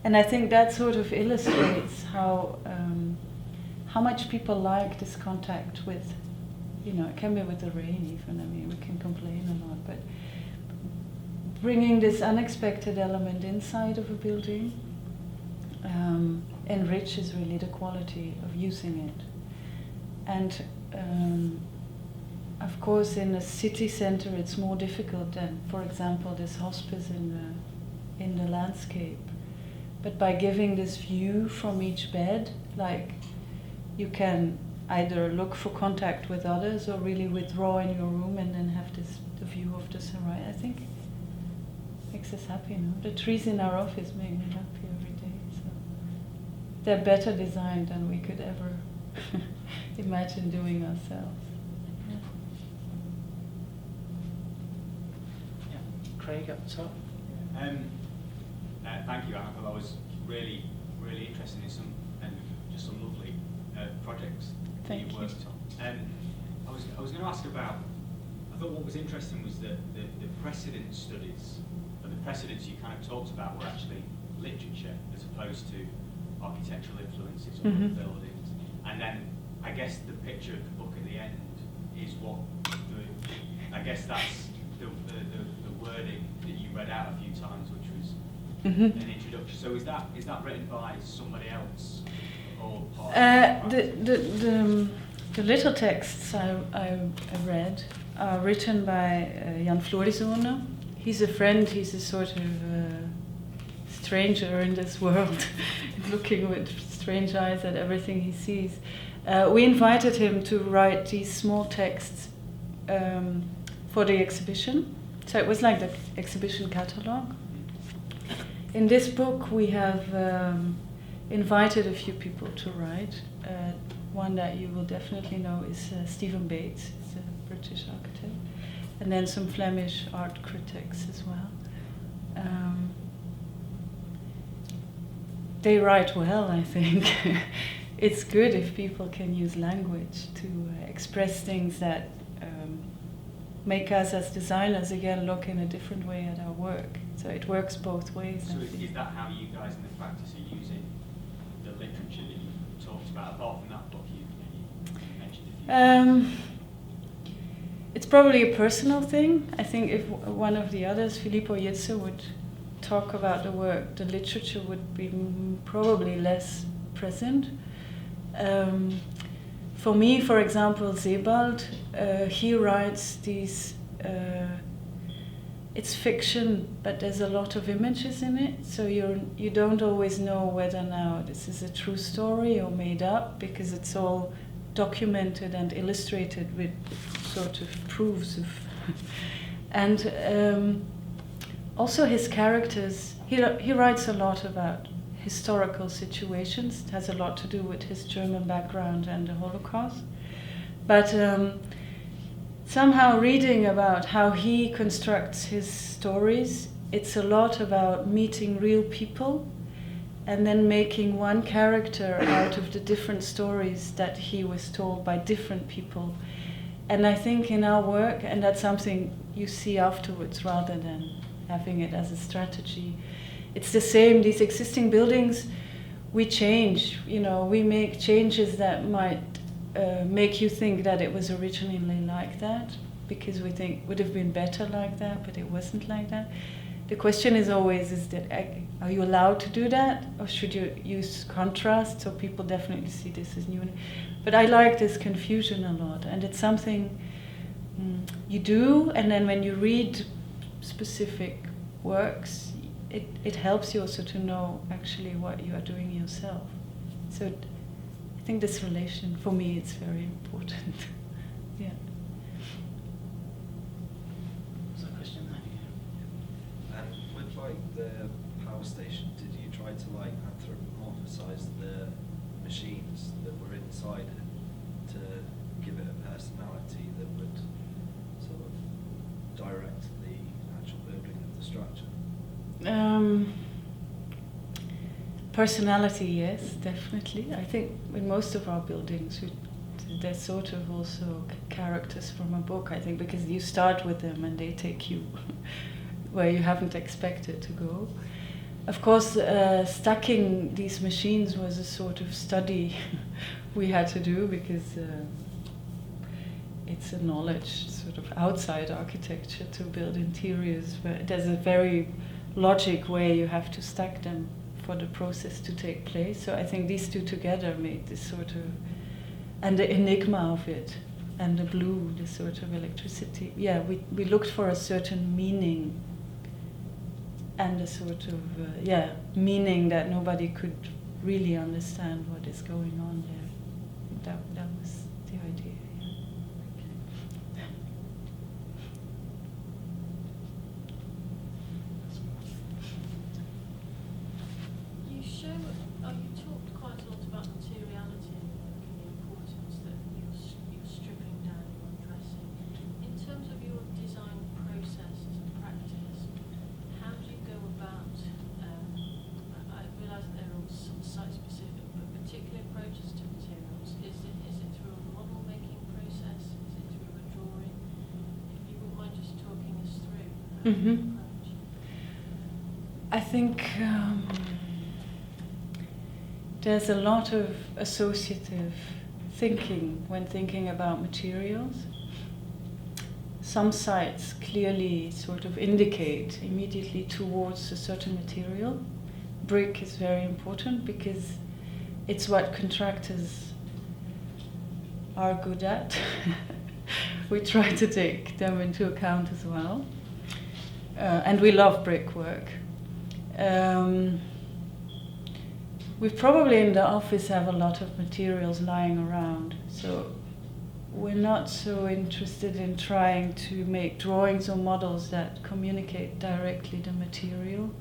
And I think that sort of illustrates how much people like this contact with, it can be with the rain even, I mean, we can complain a lot, but bringing this unexpected element inside of a building enriches really the quality of using it. And of course in a city center it's more difficult than, for example, this hospice in the landscape. But by giving this view from each bed, like you can either look for contact with others or really withdraw in your room and then have the view of the sunrise. I think makes us happy, no? The trees in our office make me happy every day. So they're better designed than we could ever imagine doing ourselves. Yeah. Craig up top. Thank you, Anna. I was really, really interested in some lovely projects that you worked on. I was going to ask about. I thought what was interesting was that the precedent studies, or the precedents you kind of talked about, were actually literature as opposed to architectural influences on the buildings. And then I guess the picture of the book at the end is what I guess that's the wording that you read out a few times, which was an introduction. So is that written by somebody else or part the little texts I read are written by Jan Florisone. He's a friend, he's a sort of stranger in this world, looking with strange eyes at everything he sees. We invited him to write these small texts for the exhibition. So it was like the exhibition catalogue. In this book we have invited a few people to write. One that you will definitely know is Stephen Bates, he's a British architect, and then some Flemish art critics as well. They write well, I think. It's good if people can use language to express things that make us as designers again look in a different way at our work. So it works both ways. So is that how you guys in the practice are using the literature that you talked about, apart from that book you mentioned a few? It's probably a personal thing. I think if one of the others, Filippo Jitze, would talk about the work, the literature would be probably less present. For me, for example, Sebald, he writes these, it's fiction, but there's a lot of images in it, so you don't always know whether now this is a true story or made up, because it's all documented and illustrated with sort of proofs of and also his characters, he writes a lot about historical situations. It has a lot to do with his German background and the Holocaust. But somehow reading about how he constructs his stories, it's a lot about meeting real people and then making one character out of the different stories that he was told by different people. And I think in our work, and that's something you see afterwards rather than having it as a strategy, it's the same. These existing buildings, we change, we make changes that might make you think that it was originally like that, because we think it would have been better like that, but it wasn't like that. The question is always, are you allowed to do that, or should you use contrast so people definitely see this as new? But I like this confusion a lot, and it's something you do, and then when you read specific works, it helps you also to know actually what you are doing yourself. So think this relation, for me, it's very important. Yeah. Was that a question there? And with like the power station, did you try to like anthropomorphize the machines that were inside it to give it a personality that would sort of direct the actual building of the structure? Personality, yes, definitely. I think in most of our buildings, they're sort of also characters from a book, I think, because you start with them and they take you where you haven't expected to go. Of course, stacking these machines was a sort of study we had to do, because it's a knowledge sort of outside architecture to build interiors, where there's a very logic way you have to stack them for the process to take place. So I think these two together made this sort of, and the enigma of it, and the blue, the sort of electricity. Yeah, we looked for a certain meaning, and a sort of, meaning that nobody could really understand what is going on there. That was the idea. You talked quite a lot about materiality and the importance that you're stripping down, you're undressing. In terms of your design processes and practice, how do you go about, I realise that they're all site-specific, but particular approaches to materials, is it through a model-making process, is it through a drawing? If you wouldn't mind just talking us through that approach. I think there's a lot of associative thinking when thinking about materials. Some sites clearly sort of indicate immediately towards a certain material. Brick is very important because it's what contractors are good at. We try to take them into account as well. And we love brickwork. We probably in the office have a lot of materials lying around, so we're not so interested in trying to make drawings or models that communicate directly the material.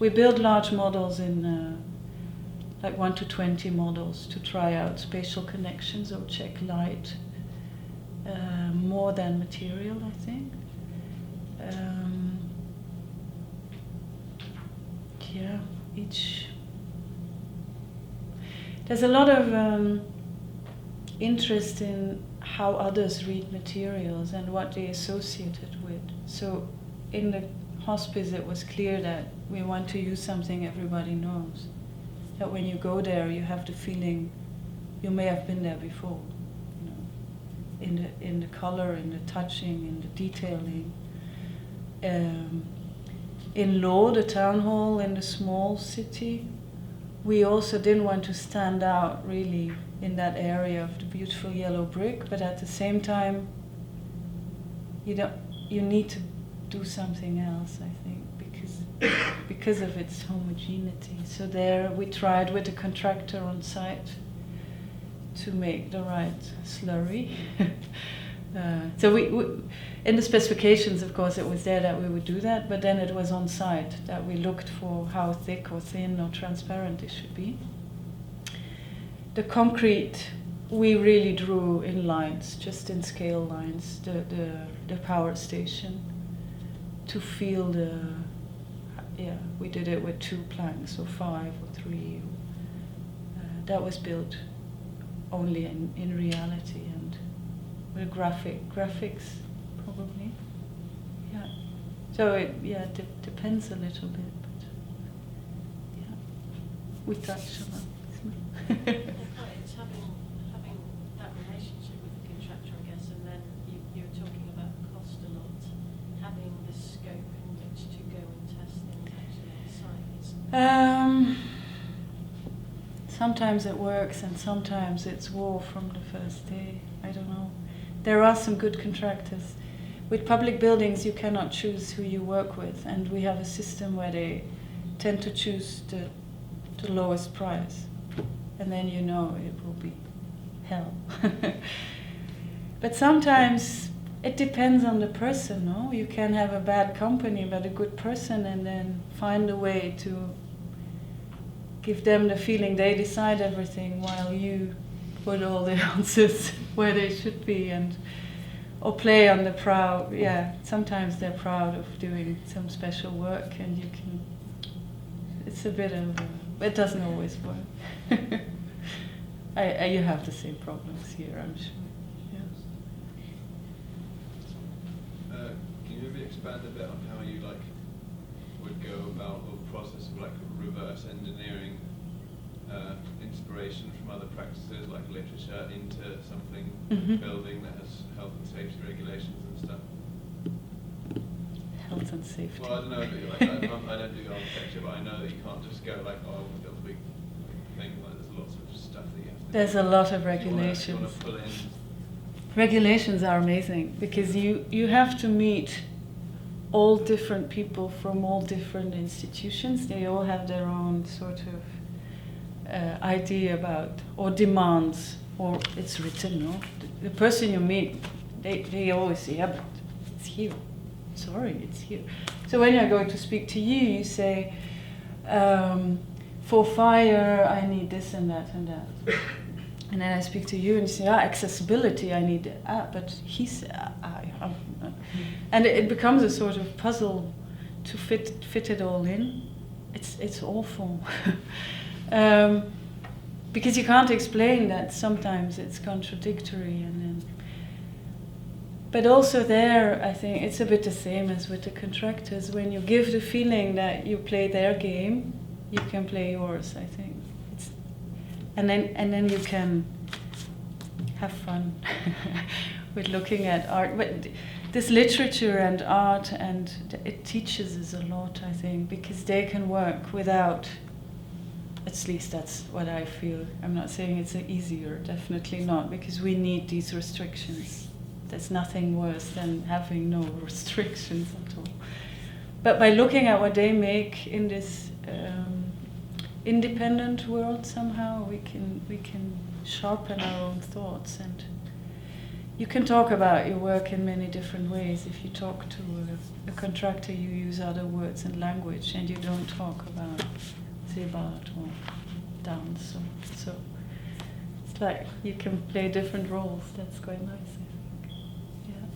We build large models in like 1 to 20 models to try out spatial connections or check light, more than material, I think. There's a lot of interest in how others read materials and what they associate it with. So in the hospice it was clear that we want to use something everybody knows. That when you go there you have the feeling you may have been there before. You know, in the color, in the touching, in the detailing. In Law, the town hall in the small city, we also didn't want to stand out really in that area of the beautiful yellow brick, but at the same time, you need to do something else, I think, because of its homogeneity. So there we tried with the contractor on site to make the right slurry. So we in the specifications, of course, it was there that we would do that, but then it was on site that we looked for how thick or thin or transparent it should be. The concrete, we really drew in lines, just in scale lines, the power station, to feel we did it with 2 planks or 5 or 3. That was built only in reality and with graphics, probably. Yeah. So it depends a little bit, but yeah, we touch on that. It's having that relationship with the contractor, I guess, and then you were talking about cost a lot, having the scope in which to go and test things actually on site. Sometimes it works and sometimes it's war from the first day. I don't know. There are some good contractors. With public buildings, you cannot choose who you work with, and we have a system where they tend to choose the lowest price, and then you know it will be hell. But sometimes it depends on the person, no? You can have a bad company but a good person, and then find a way to give them the feeling they decide everything while you put all the answers where they should be, or play on the proud. Yeah, sometimes they're proud of doing some special work, and you can. It's a bit of. It doesn't always work. You have the same problems here, I'm sure. Can you maybe expand a bit on how you would go about the process of reverse engineering inspiration from other practices like literature into something building that has health and safety regulations and stuff? Health and safety. Well, I don't know. I don't do architecture, but I know that you can't just go I want to build a big thing. There's lots of stuff that you have to. There's a lot of You regulations. want to pull in. Regulations are amazing because you have to meet all different people from all different institutions. They all have their own sort of idea about, or demands, or it's written, no? The person you meet, they always say, yeah, but it's here. Sorry, it's here. So when you're going to speak to you, you say, for fire, I need this and that and that. And then I speak to you and you say, accessibility, I need that. But he's, and it becomes a sort of puzzle to fit it all in. It's awful. Because you can't explain that sometimes it's contradictory. But also there, I think it's a bit the same as with the contractors. When you give the feeling that you play their game, you can play yours, I think. And then you can have fun with looking at art. But this literature and art, and it teaches us a lot, I think, because they can work without, at least that's what I feel. I'm not saying it's easier, definitely not, because we need these restrictions. There's nothing worse than having no restrictions at all. But by looking at what they make in this independent world, somehow we can sharpen our own thoughts, and you can talk about your work in many different ways. If you talk to a contractor, you use other words and language, and you don't talk about Seebad or dance. So it's like you can play different roles. That's quite nice, I think.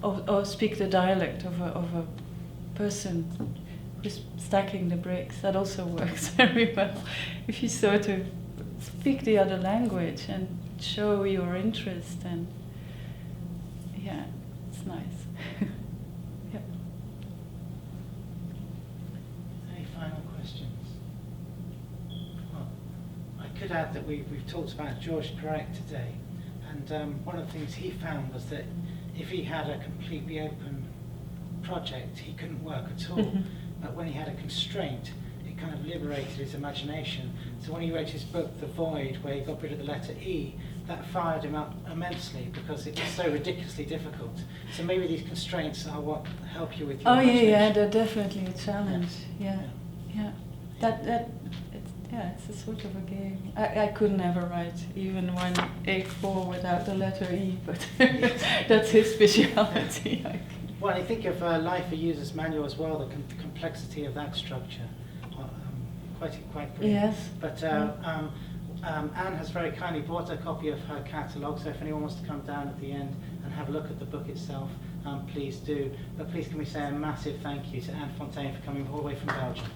Yeah. Or speak the dialect of a person who's stacking the bricks. That also works very well. If you sort of speak the other language and show your interest, and yeah, it's nice. Yep. Any final questions? Well, I could add that we've talked about Georges Perec today, and one of the things he found was that if he had a completely open project, he couldn't work at all. But when he had a constraint, it kind of liberated his imagination. So when he wrote his book, The Void, where he got rid of the letter E, that fired him up immensely because it was so ridiculously difficult. So maybe these constraints are what help you with your imagination. Yeah, they're definitely a challenge. Yeah. It's a sort of a game. I could never write even one A4 without the letter E, but that's his speciality. Yeah. Well, I think of Life a User's Manual as well, the complexity of that structure. Quite brilliant. Yes. But Anne has very kindly brought a copy of her catalogue, so if anyone wants to come down at the end and have a look at the book itself, please do. But please can we say a massive thank you to Anne Fonteyne for coming all the way from Belgium.